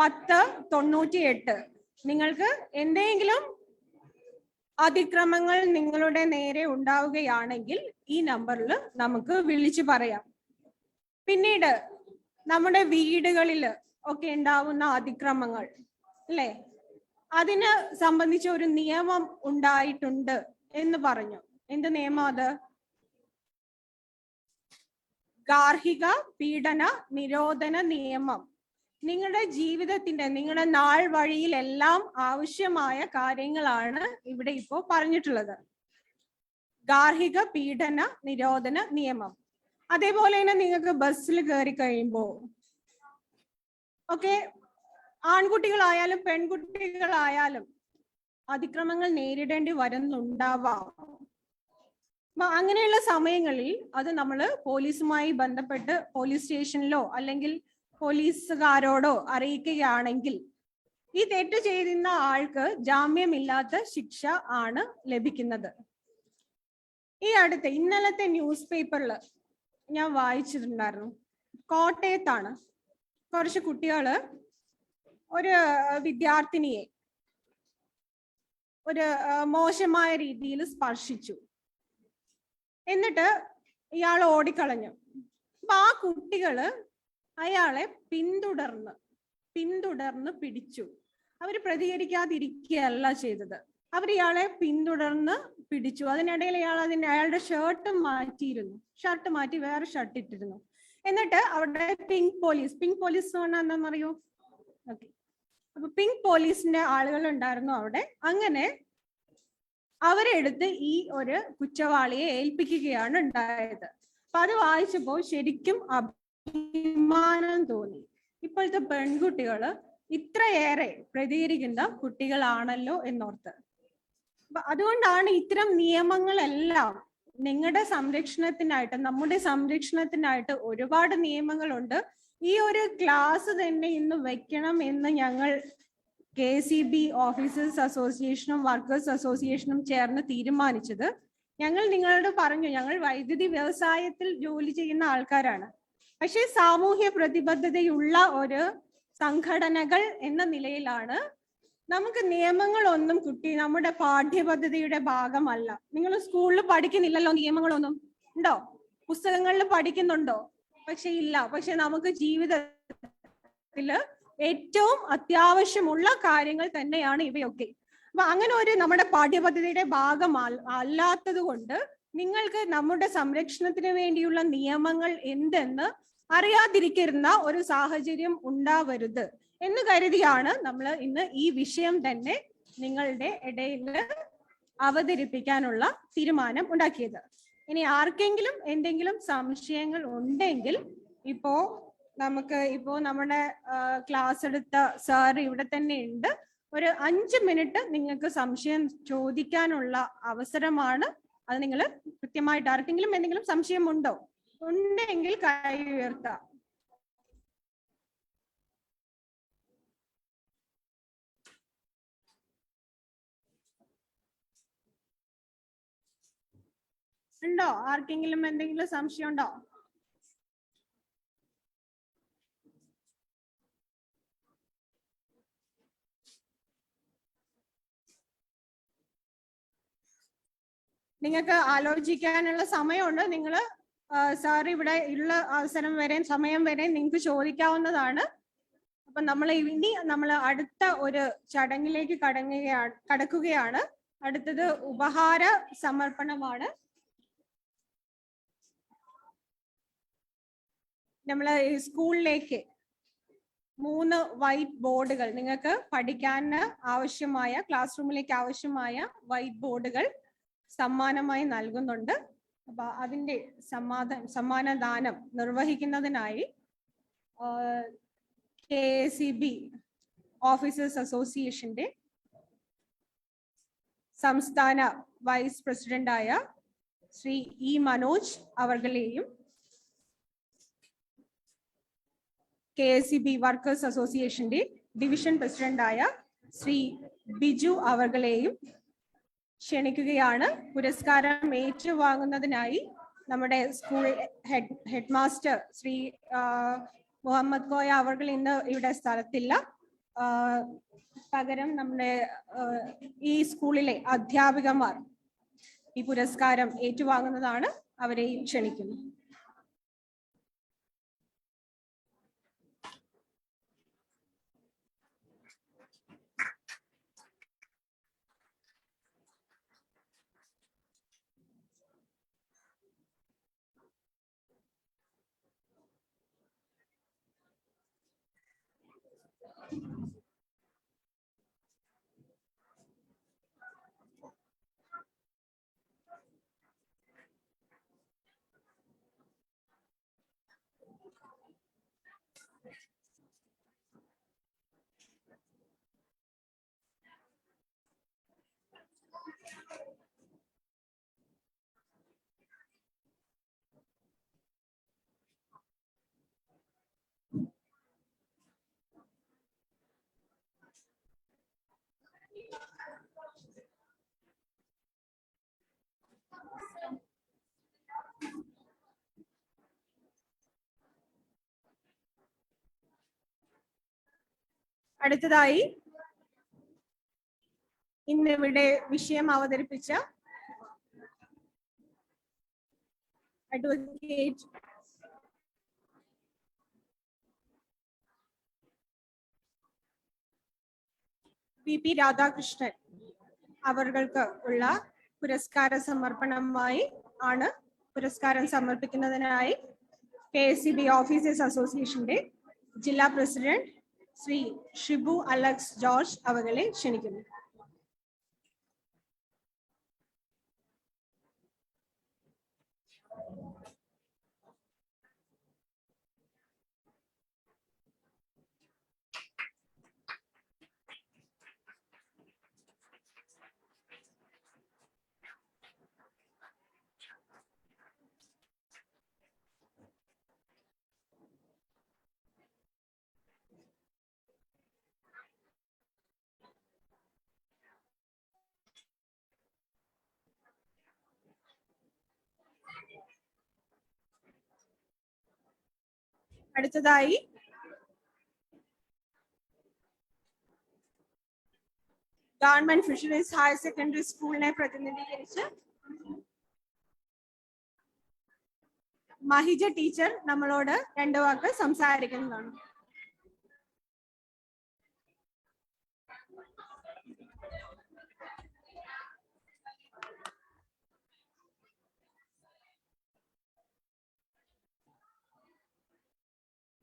1098. നിങ്ങൾക്ക് എന്തെങ്കിലും അതിക്രമങ്ങൾ നിങ്ങളുടെ നേരെ ഉണ്ടാവുകയാണെങ്കിൽ ഈ നമ്പറിൽ നമുക്ക് വിളിച്ചു പറയാം. പിന്നീട് നമ്മുടെ വീടുകളിൽ ഒക്കെ ഉണ്ടാവുന്ന അതിക്രമങ്ങൾ അല്ലെ, അതിന് സംബന്ധിച്ച ഒരു നിയമം ഉണ്ടായിട്ടുണ്ട് എന്ന് പറഞ്ഞു. എന്ത് നിയമം അത്? ഗാർഹിക പീഡന നിരോധന നിയമം. നിങ്ങളുടെ ജീവിതത്തിന്റെ, നിങ്ങളുടെ നാൾ വഴിയിലെല്ലാം ആവശ്യമായ കാര്യങ്ങളാണ് ഇവിടെ ഇപ്പോ പറഞ്ഞിട്ടുള്ളത്. ഗാർഹിക പീഡന നിരോധന നിയമം. അതേപോലെ തന്നെ നിങ്ങൾക്ക് ബസ്സിൽ കയറി കഴിയുമ്പോ ഒക്കെ ആൺകുട്ടികളായാലും പെൺകുട്ടികളായാലും അതിക്രമങ്ങൾ നേരിടേണ്ടി വരുന്നുണ്ടാവാം. അങ്ങനെയുള്ള സമയങ്ങളിൽ അത് നമ്മൾ പോലീസുമായി ബന്ധപ്പെട്ട് പോലീസ് സ്റ്റേഷനിലോ അല്ലെങ്കിൽ പോലീസുകാരോടോ അറിയിക്കുകയാണെങ്കിൽ ഈ തെറ്റ് ചെയ്യുന്ന ആൾക്ക് ജാമ്യമില്ലാത്ത ശിക്ഷ ആണ് ലഭിക്കുന്നത്. ഈ അടുത്ത് ഇന്നലത്തെ ന്യൂസ് പേപ്പറിൽ ഞാൻ വായിച്ചിട്ടുണ്ടായിരുന്നു. കോട്ടയത്താണ് കുറച്ച് കുട്ടികള് ഒരു വിദ്യാർത്ഥിനിയെ ഒരു മോശമായ രീതിയിൽ സ്പർശിച്ചു. എന്നിട്ട് ഇയാൾ ഓടിക്കളഞ്ഞു. അപ്പൊ ആ കുട്ടികള് അയാളെ പിന്തുടർന്ന് പിടിച്ചു. അവര് പ്രതികരിക്കാതിരിക്കുകയല്ല ചെയ്തത്, അവർ ഇയാളെ പിന്തുടർന്ന് പിടിച്ചു. അതിനിടയിൽ അയാളുടെ ഷർട്ട് മാറ്റി വേറെ ഷർട്ട് ഇട്ടിരുന്നു. എന്നിട്ട് അവിടെ പിങ്ക് പോലീസ് പറഞ്ഞാൽ എന്താണെന്നറിയോ? ഓക്കെ, അപ്പൊ പിങ്ക് പോലീസിന്റെ ആളുകൾ ഉണ്ടായിരുന്നു അവിടെ. അങ്ങനെ അവരെടുത്ത് ഈ ഒരു കുറ്റവാളിയെ ഏൽപ്പിക്കുകയാണ് ഉണ്ടായത്. അപ്പൊ അത് വായിച്ചപ്പോ ശരിക്കും അഭിമാനം തോന്നി. ഇപ്പോഴത്തെ പെൺകുട്ടികള് ഇത്രയേറെ പ്രതികരിക്കുന്ന കുട്ടികളാണല്ലോ എന്നോർത്ത്. അപ്പൊ അതുകൊണ്ടാണ് ഇത്തരം നിയമങ്ങളെല്ലാം നിങ്ങളുടെ സംരക്ഷണത്തിനായിട്ട്, നമ്മുടെ സംരക്ഷണത്തിനായിട്ട് ഒരുപാട് നിയമങ്ങളുണ്ട്. ഈ ഒരു ക്ലാസ് തന്നെ ഇന്ന് വെക്കണം എന്ന് ഞങ്ങൾ KCB ഓഫീസേഴ്സ് അസോസിയേഷനും വർക്കേഴ്സ് അസോസിയേഷനും ചേർന്ന് തീരുമാനിച്ചത്. ഞങ്ങൾ നിങ്ങളോട് പറഞ്ഞു, ഞങ്ങൾ വൈദ്യുതി വ്യവസായത്തിൽ ജോലി ചെയ്യുന്ന ആൾക്കാരാണ്. പക്ഷേ സാമൂഹ്യ പ്രതിബദ്ധതയുള്ള ഒരു സംഘടനകൾ എന്ന നിലയിലാണ് നമുക്ക് നിയമങ്ങളൊന്നും നമ്മുടെ പാഠ്യപദ്ധതിയുടെ ഭാഗമല്ല. നിങ്ങൾ സ്കൂളിൽ പഠിക്കുന്നില്ലല്ലോ നിയമങ്ങളൊന്നും. ഉണ്ടോ? പുസ്തകങ്ങളിൽ പഠിക്കുന്നുണ്ടോ? പക്ഷെ ഇല്ല. പക്ഷെ നമുക്ക് ജീവിതത്തില് ഏറ്റവും അത്യാവശ്യമുള്ള കാര്യങ്ങൾ തന്നെയാണ് ഇവയൊക്കെ. അപ്പൊ അങ്ങനെ ഒരു നമ്മുടെ പാഠ്യപദ്ധതിയുടെ ഭാഗം അല്ലാത്തത് കൊണ്ട് നിങ്ങൾക്ക് നമ്മുടെ സംരക്ഷണത്തിന് വേണ്ടിയുള്ള നിയമങ്ങൾ എന്തെന്ന് അറിയാതിരിക്കുന്ന ഒരു സാഹചര്യം ഉണ്ടാവരുത് എന്ന് കരുതിയാണ് നമ്മൾ ഇന്ന് ഈ വിഷയം തന്നെ നിങ്ങളുടെ ഇടയിൽ അവതരിപ്പിക്കാനുള്ള തീരുമാനം ഉണ്ടാക്കിയത്. ഇനി ആർക്കെങ്കിലും എന്തെങ്കിലും സംശയങ്ങൾ ഉണ്ടെങ്കിൽ നമ്മുടെ ക്ലാസ് എടുത്ത സാർ ഇവിടെ തന്നെ ഉണ്ട്. ഒരു 5 മിനിറ്റ് നിങ്ങൾക്ക് സംശയം ചോദിക്കാനുള്ള അവസരമാണ്. അത് നിങ്ങൾ കൃത്യമായിട്ട്, ആർക്കെങ്കിലും എന്തെങ്കിലും സംശയം ഉണ്ടെങ്കിൽ കൈ ഉയർത്താം. ഉണ്ടോ? ആർക്കെങ്കിലും എന്തെങ്കിലും സംശയം ഉണ്ടോ? നിങ്ങൾക്ക് ആലോചിക്കാനുള്ള സമയമുണ്ട്. നിങ്ങൾ സാർ ഇവിടെ ഉള്ള സമയം വരെ നിങ്ങൾക്ക് ചോദിക്കാവുന്നതാണ്. അപ്പൊ നമ്മൾ അടുത്ത ഒരു ചടങ്ങിലേക്ക് കടക്കുകയാണ്. അടുത്തത് ഉപഹാര സമർപ്പണമാണ്. നമ്മളെ സ്കൂളിലേക്ക് 3 വൈറ്റ് ബോർഡുകൾ, നിങ്ങൾക്ക് പഠിക്കാൻ ആവശ്യമായ ക്ലാസ് റൂമിലേക്ക് ആവശ്യമായ വൈറ്റ് ബോർഡുകൾ സമ്മാനമായി നൽകുന്നുണ്ട്. അപ്പൊ അതിന്റെ സമ്മാനദാനം നിർവഹിക്കുന്നതിനായി KACB ഓഫീസേഴ്സ് അസോസിയേഷന്റെ സംസ്ഥാന വൈസ് പ്രസിഡന്റായ ശ്രീ ഇ മനോജ് അവർകളെയും KACB വർക്കേഴ്സ് അസോസിയേഷന്റെ ഡിവിഷൻ പ്രസിഡന്റായ ശ്രീ ബിജു അവർകളെയും ക്ഷണിക്കുകയാണ്. പുരസ്കാരം ഏറ്റുവാങ്ങുന്നതിനായി നമ്മുടെ school head master Shri Muhammad Koya അവർകൾ ഇന്ന് ഇവിടെ സ്ഥലത്തില്ല. പകരം നമ്മുടെ ഈ സ്കൂളിലെ അധ്യാപികമാർ ഈ പുരസ്കാരം ഏറ്റുവാങ്ങുന്നതാണ്. അവരെയും ക്ഷണിക്കുന്നു. അടുത്തതായി ഇന്നിവിടെ വിഷയം അവതരിപ്പിച്ച അഡ്വക്കേറ്റ് VP രാധാകൃഷ്ണൻ അവർക്ക് ഉള്ള പുരസ്കാര സമർപ്പണമായി ആണ് പുരസ്കാരം സമർപ്പിക്കുന്നതിനായി KACB ഓഫീസേഴ്സ് അസോസിയേഷന്റെ ജില്ലാ president Shri Shibu Alex George അവരെ ക്ഷണിക്കുന്നു. അടുത്തതായി ഗവൺമെന്റ് ഫിഷറീസ് ഹയർ സെക്കൻഡറി സ്കൂളിനെ പ്രതിനിധീകരിച്ച് മഹിജ ടീച്ചർ നമ്മളോട് 2 വാക്ക് സംസാരിക്കുന്നതാണ്.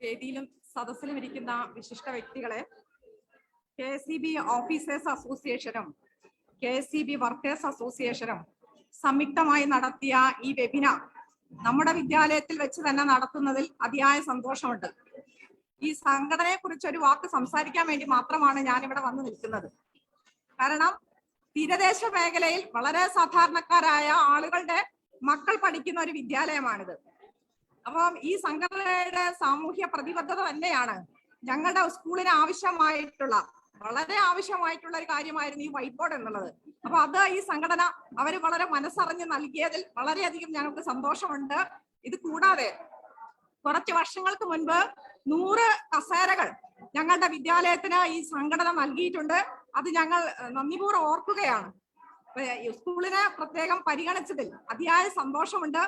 വേദിയിലും സദസ്സിലും ഇരിക്കുന്ന വിശിഷ്ട വ്യക്തികളെ, KACB ഓഫീസേഴ്സ് അസോസിയേഷനും KACB വർക്കേഴ്സ് അസോസിയേഷനും സംയുക്തമായി നടത്തിയ ഈ വെബിനാർ നമ്മുടെ വിദ്യാലയത്തിൽ വെച്ച് തന്നെ നടത്തുന്നതിൽ അതിയായ സന്തോഷമുണ്ട്. ഈ സംഘടനയെ കുറിച്ച് ഒരു വാക്ക് സംസാരിക്കാൻ വേണ്ടി മാത്രമാണ് ഞാൻ ഇവിടെ വന്നു നിൽക്കുന്നത്. കാരണം തീരദേശ മേഖലയിൽ വളരെ സാധാരണക്കാരായ ആളുകളുടെ മക്കൾ പഠിക്കുന്ന ഒരു വിദ്യാലയമാണിത്. അപ്പം ഈ സംഘടനയുടെ സാമൂഹ്യ പ്രതിബദ്ധത തന്നെയാണ് ഞങ്ങളുടെ സ്കൂളിന് വളരെ ആവശ്യമായിട്ടുള്ള ഒരു കാര്യമായിരുന്നു ഈ വൈറ്റ് ബോർഡ് എന്നുള്ളത്. അപ്പൊ അത് ഈ സംഘടന അവര് വളരെ മനസ്സറിഞ്ഞ് നൽകിയതിൽ വളരെയധികം ഞങ്ങൾക്ക് സന്തോഷമുണ്ട്. ഇത് കൂടാതെ കുറച്ച് വർഷങ്ങൾക്ക് മുൻപ് 100 കസേരകൾ ഞങ്ങളുടെ വിദ്യാലയത്തിന് ഈ സംഘടന നൽകിയിട്ടുണ്ട്. അത് ഞങ്ങൾ നന്ദിപൂർവ്വം ഓർക്കുകയാണ്. സ്കൂളിനെ പ്രത്യേകം പരിഗണിച്ചതിൽ അതിയായ സന്തോഷമുണ്ട്.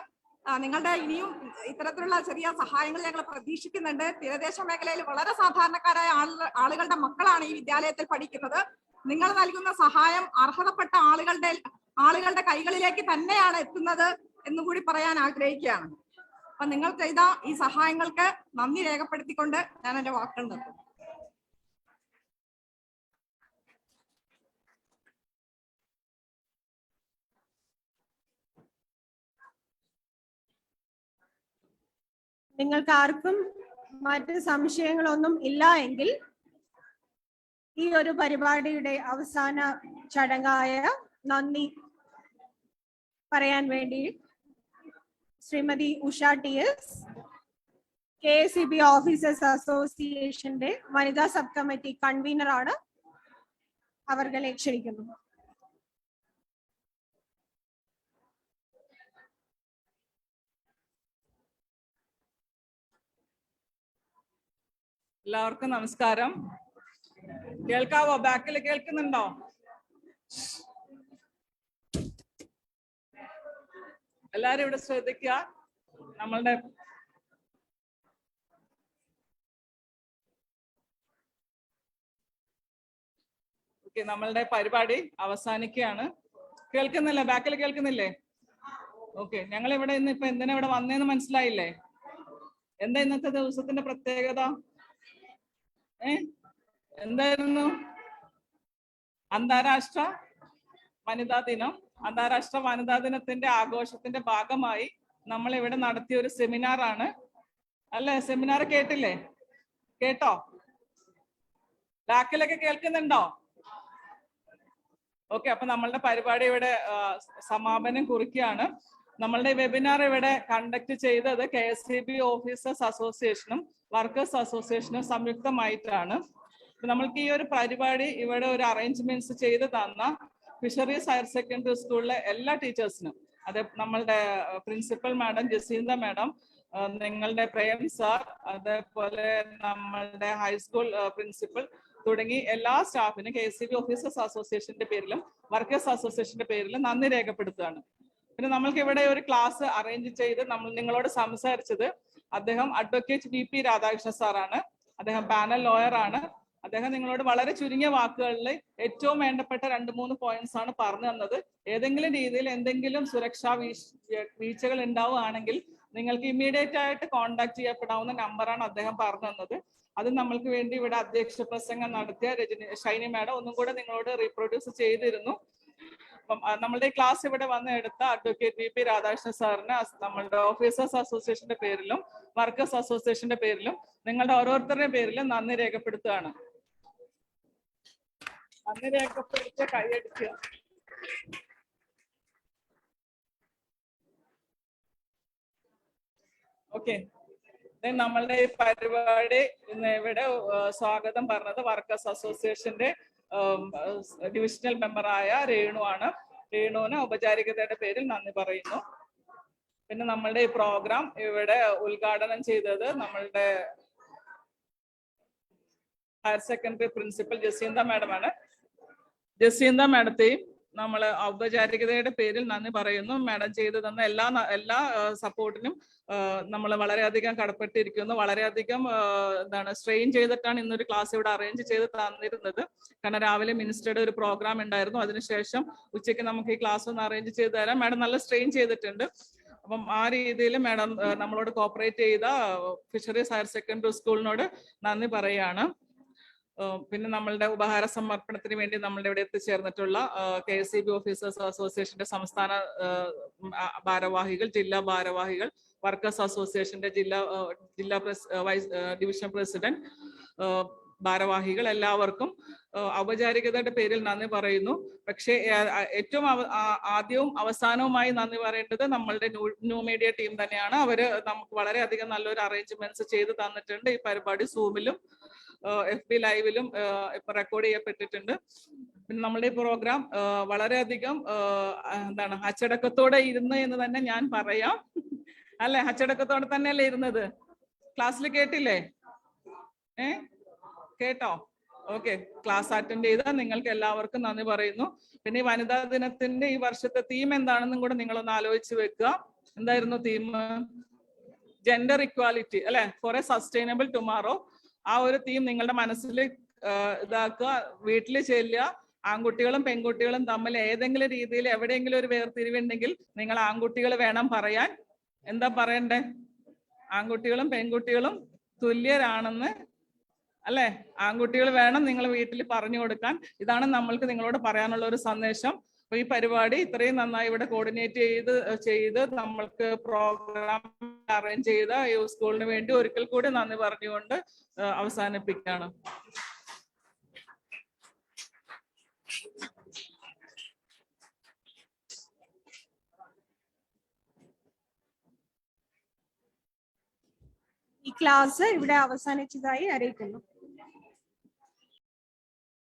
നിങ്ങളുടെ ഇനിയും ഇത്തരത്തിലുള്ള ചെറിയ സഹായങ്ങൾ ഞങ്ങൾ പ്രതീക്ഷിക്കുന്നുണ്ട്. തീരദേശ മേഖലയിൽ വളരെ സാധാരണക്കാരായ ആളുകളുടെ മക്കളാണ് ഈ വിദ്യാലയത്തിൽ പഠിക്കുന്നത്. നിങ്ങൾ നൽകുന്ന സഹായം അർഹതപ്പെട്ട ആളുകളുടെ കൈകളിലേക്ക് തന്നെയാണ് എത്തുന്നത് എന്നുകൂടി പറയാൻ ആഗ്രഹിക്കുകയാണ്. അപ്പൊ നിങ്ങൾ ചെയ്ത ഈ സഹായങ്ങൾക്ക് നന്ദി രേഖപ്പെടുത്തിക്കൊണ്ട് ഞാൻ എന്റെ വാക്കുകൾ നിർത്തുന്നു. നിങ്ങൾക്ക് ആർക്കും മറ്റ് സംശയങ്ങളൊന്നും ഇല്ല എങ്കിൽ ഈ ഒരു പരിപാടിയുടെ അവസാന ചടങ്ങായ നന്ദി പറയാൻ വേണ്ടി Shrimati Usha TS KSEB officers അസോസിയേഷന്റെ വനിതാ സബ് കമ്മിറ്റി കൺവീനറാണ്, അവർകളെ ക്ഷണിക്കുന്നു. എല്ലാവർക്കും നമസ്കാരം. കേൾക്കാവോ? ബാക്കിൽ കേൾക്കുന്നുണ്ടോ? എല്ലാരും ഇവിടെ ശ്രദ്ധിക്കുക. നമ്മളുടെ നമ്മളുടെ പരിപാടി അവസാനിക്കുകയാണ്. കേൾക്കുന്നില്ലേ? ബാക്കിൽ കേൾക്കുന്നില്ലേ? ഓക്കെ. ഞങ്ങൾ ഇവിടെ ഇന്ന് ഇപ്പൊ എന്തിനാ ഇവിടെ വന്നേന്ന് മനസ്സിലായില്ലേ? എന്താ ഇന്നത്തെ ദിവസത്തിന്റെ പ്രത്യേകത? എന്തായിരുന്നു? അന്താരാഷ്ട്ര വനിതാ ദിനം. അന്താരാഷ്ട്ര വനിതാ ദിനത്തിന്റെ ആഘോഷത്തിന്റെ ഭാഗമായി നമ്മൾ ഇവിടെ നടത്തിയ ഒരു സെമിനാർ ആണ് അല്ലെ? സെമിനാർ കേട്ടില്ലേ? കേട്ടോ? ബാക്കിലൊക്കെ കേൾക്കുന്നുണ്ടോ? ഓക്കെ. അപ്പൊ നമ്മളുടെ പരിപാടി ഇവിടെ സമാപനം കുറിക്കുകയാണ്. നമ്മളുടെ വെബിനാർ ഇവിടെ കണ്ടക്ട് ചെയ്തത് KSEB ഓഫീസേഴ്സ് അസോസിയേഷനും വർക്കേഴ്സ് അസോസിയേഷനും സംയുക്തമായിട്ടാണ്. നമ്മൾക്ക് ഈ ഒരു പരിപാടി ഇവിടെ ഒരു അറേഞ്ച്മെന്റ്സ് ചെയ്ത് തന്ന ഫിഷറീസ് ഹയർ സെക്കൻഡറി സ്കൂളിലെ എല്ലാ ടീച്ചേഴ്സിനും, അത് നമ്മളുടെ പ്രിൻസിപ്പൽ മാഡം ജസീന്ത മാഡം, നിങ്ങളുടെ പ്രേം സാർ, അതേപോലെ നമ്മളുടെ ഹൈസ്കൂൾ പ്രിൻസിപ്പൽ തുടങ്ങി എല്ലാ സ്റ്റാഫിനും KSEB ഓഫീസേഴ്സ് അസോസിയേഷന്റെ പേരിലും വർക്കേഴ്സ് അസോസിയേഷന്റെ പേരിലും നന്ദി രേഖപ്പെടുത്തുകയാണ്. പിന്നെ നമ്മൾക്ക് ഇവിടെ ഒരു ക്ലാസ് അറേഞ്ച് ചെയ്ത് നമ്മൾ നിങ്ങളോട് സംസാരിച്ചത് അദ്ദേഹം അഡ്വക്കേറ്റ് VP രാധാകൃഷ്ണൻ സാറാണ്. അദ്ദേഹം പാനൽ ലോയർ ആണ്. അദ്ദേഹം നിങ്ങളോട് വളരെ ചുരുങ്ങിയ വാക്കുകളിൽ ഏറ്റവും വേണ്ടപ്പെട്ട 2-3 പോയിന്റ്സ് ആണ് പറഞ്ഞു തന്നത്. ഏതെങ്കിലും രീതിയിൽ എന്തെങ്കിലും സുരക്ഷാ വീഴ്ചകൾ ഉണ്ടാവുകയാണെങ്കിൽ നിങ്ങൾക്ക് ഇമ്മീഡിയറ്റ് ആയിട്ട് കോൺടാക്ട് ചെയ്യപ്പെടാവുന്ന നമ്പറാണ് അദ്ദേഹം പറഞ്ഞു തന്നത്. അത് നമ്മൾക്ക് വേണ്ടി ഇവിടെ അധ്യക്ഷ പ്രസംഗം നടത്തിയ ഷൈനി മാഡം ഒന്നും കൂടെ നിങ്ങളോട് റീപ്രൊഡ്യൂസ് ചെയ്തിരുന്നു. അപ്പം നമ്മളുടെ ക്ലാസ് ഇവിടെ വന്ന് എടുത്ത അഡ്വക്കേറ്റ് VP രാധാകൃഷ്ണൻ സാറിന് നമ്മളുടെ ഓഫീസേഴ്സ് അസോസിയേഷന്റെ പേരിലും വർക്കേഴ്സ് അസോസിയേഷന്റെ പേരിലും നിങ്ങളുടെ ഓരോരുത്തരുടെയും പേരിലും നന്ദി രേഖപ്പെടുത്തുകയാണ്. നന്ദി രേഖപ്പെടുത്തിയ കൈയടിക്കുക. ഓക്കെ. നമ്മളുടെ ഈ പരിപാടി ഇന്ന് ഇവിടെ സ്വാഗതം പറഞ്ഞത് വർക്കേഴ്സ് അസോസിയേഷന്റെ ഡിവിഷണൽ മെമ്പറായ രേണു ആണ്. രേണുവിന് ഔപചാരികതയുടെ പേരിൽ നന്ദി പറയുന്നു. പിന്നെ നമ്മളുടെ ഈ പ്രോഗ്രാം ഇവിടെ ഉദ്ഘാടനം ചെയ്തത് നമ്മളുടെ ഹയർ സെക്കൻഡറി പ്രിൻസിപ്പൽ ജസീന്ത മാഡമാണ്. ജസീന്ത മാഡത്തെയും നമ്മൾ ഔപചാരികതയുടെ പേരിൽ നന്ദി പറയുന്നു. മാഡം ചെയ്തു തന്ന എല്ലാ സപ്പോർട്ടിനും നമ്മൾ വളരെയധികം കടപ്പെട്ടിരിക്കുന്നു. വളരെയധികം സ്ട്രെയിൻ ചെയ്തിട്ടാണ് ഇന്നൊരു ക്ലാസ് ഇവിടെ അറേഞ്ച് ചെയ്ത് തന്നിരുന്നത്. കാരണം രാവിലെ മിനിസ്റ്ററുടെ ഒരു പ്രോഗ്രാം ഉണ്ടായിരുന്നു. അതിനുശേഷം ഉച്ചയ്ക്ക് നമുക്ക് ഈ ക്ലാസ് ഒന്ന് അറേഞ്ച് ചെയ്ത് തരാം. മാഡം നല്ല സ്ട്രെയിൻ ചെയ്തിട്ടുണ്ട്. അപ്പം ആ രീതിയിൽ മാഡം നമ്മളോട് കോപ്പറേറ്റ് ചെയ്ത ഫിഷറീസ് ഹയർ സെക്കൻഡറി സ്കൂളിനോട് നന്ദി പറയുകയാണ്. പിന്നെ നമ്മളുടെ ഉപഹാര സമർപ്പണത്തിന് വേണ്ടി നമ്മളുടെ ഇവിടെ എത്തിച്ചേർന്നിട്ടുള്ള KSEB ഓഫീസേഴ്സ് അസോസിയേഷന്റെ സംസ്ഥാന ഭാരവാഹികൾ, ജില്ലാ ഭാരവാഹികൾ, വർക്കേഴ്സ് അസോസിയേഷന്റെ ഡിവിഷൻ പ്രസിഡന്റ്, ഭാരവാഹികൾ എല്ലാവർക്കും ഔപചാരികതയുടെ പേരിൽ നന്ദി പറയുന്നു. പക്ഷേ ഏറ്റവും ആദ്യവും അവസാനവുമായി നന്ദി പറയേണ്ടത് നമ്മളുടെ ന്യൂ മീഡിയ ടീം തന്നെയാണ്. അവര് നമുക്ക് വളരെയധികം നല്ലൊരു അറേഞ്ച്മെന്റ്സ് ചെയ്ത് തന്നിട്ടുണ്ട്. ഈ പരിപാടി സൂമിലും FB ലൈവിലും ഇപ്പൊ റെക്കോർഡ് ചെയ്യപ്പെട്ടിട്ടുണ്ട്. പിന്നെ നമ്മളുടെ ഈ പ്രോഗ്രാം വളരെയധികം അച്ചടക്കത്തോടെ ഇരുന്ന് എന്ന് തന്നെ ഞാൻ പറയാം. അല്ലെ? അച്ചടക്കത്തോടെ തന്നെയല്ലേ ഇരുന്നത്? ക്ലാസ്സിൽ കേട്ടില്ലേ? കേട്ടോ? ഓക്കെ. ക്ലാസ് അറ്റൻഡ് ചെയ്ത നിങ്ങൾക്ക് എല്ലാവർക്കും നന്ദി പറയുന്നു. പിന്നെ ഈ വനിതാ ദിനത്തിന്റെ ഈ വർഷത്തെ തീം എന്താണെന്നും കൂടെ നിങ്ങളൊന്ന് ആലോചിച്ച് വെക്കുക. എന്തായിരുന്നു തീം? ജെൻഡർ ഇക്വാലിറ്റി അല്ലെ? For a sustainable tomorrow. ആ ഒരു തീം നിങ്ങളുടെ മനസ്സിൽ ഇതാക്കുക. വീട്ടിൽ ചെല്ലുക. ആൺകുട്ടികളും പെൺകുട്ടികളും തമ്മിൽ ഏതെങ്കിലും രീതിയിൽ എവിടെയെങ്കിലും ഒരു വേർതിരിവുണ്ടെങ്കിൽ നിങ്ങൾ ആൺകുട്ടികൾ വേണം പറയാൻ. എന്താ പറയണ്ടേ? ആൺകുട്ടികളും പെൺകുട്ടികളും തുല്യരാണെന്ന്, അല്ലെ? ആൺകുട്ടികൾ വേണം നിങ്ങൾ വീട്ടിൽ പറഞ്ഞു കൊടുക്കാൻ. ഇതാണ് നമ്മൾക്ക് നിങ്ങളോട് പറയാനുള്ള ഒരു സന്ദേശം. അപ്പൊ ഈ പരിപാടി ഇത്രയും നന്നായി ഇവിടെ കോർഡിനേറ്റ് ചെയ്ത് നമ്മൾക്ക് പ്രോഗ്രാം അറേഞ്ച് ചെയ്ത ഈ സ്കൂളിന് വേണ്ടി ഒരിക്കൽ കൂടി നന്ദി പറഞ്ഞുകൊണ്ട് അവസാനിപ്പിക്കുകയാണ്. ഈ ക്ലാസ് ഇവിടെ അവസാനിച്ചതായി അറിയിക്കുന്നു.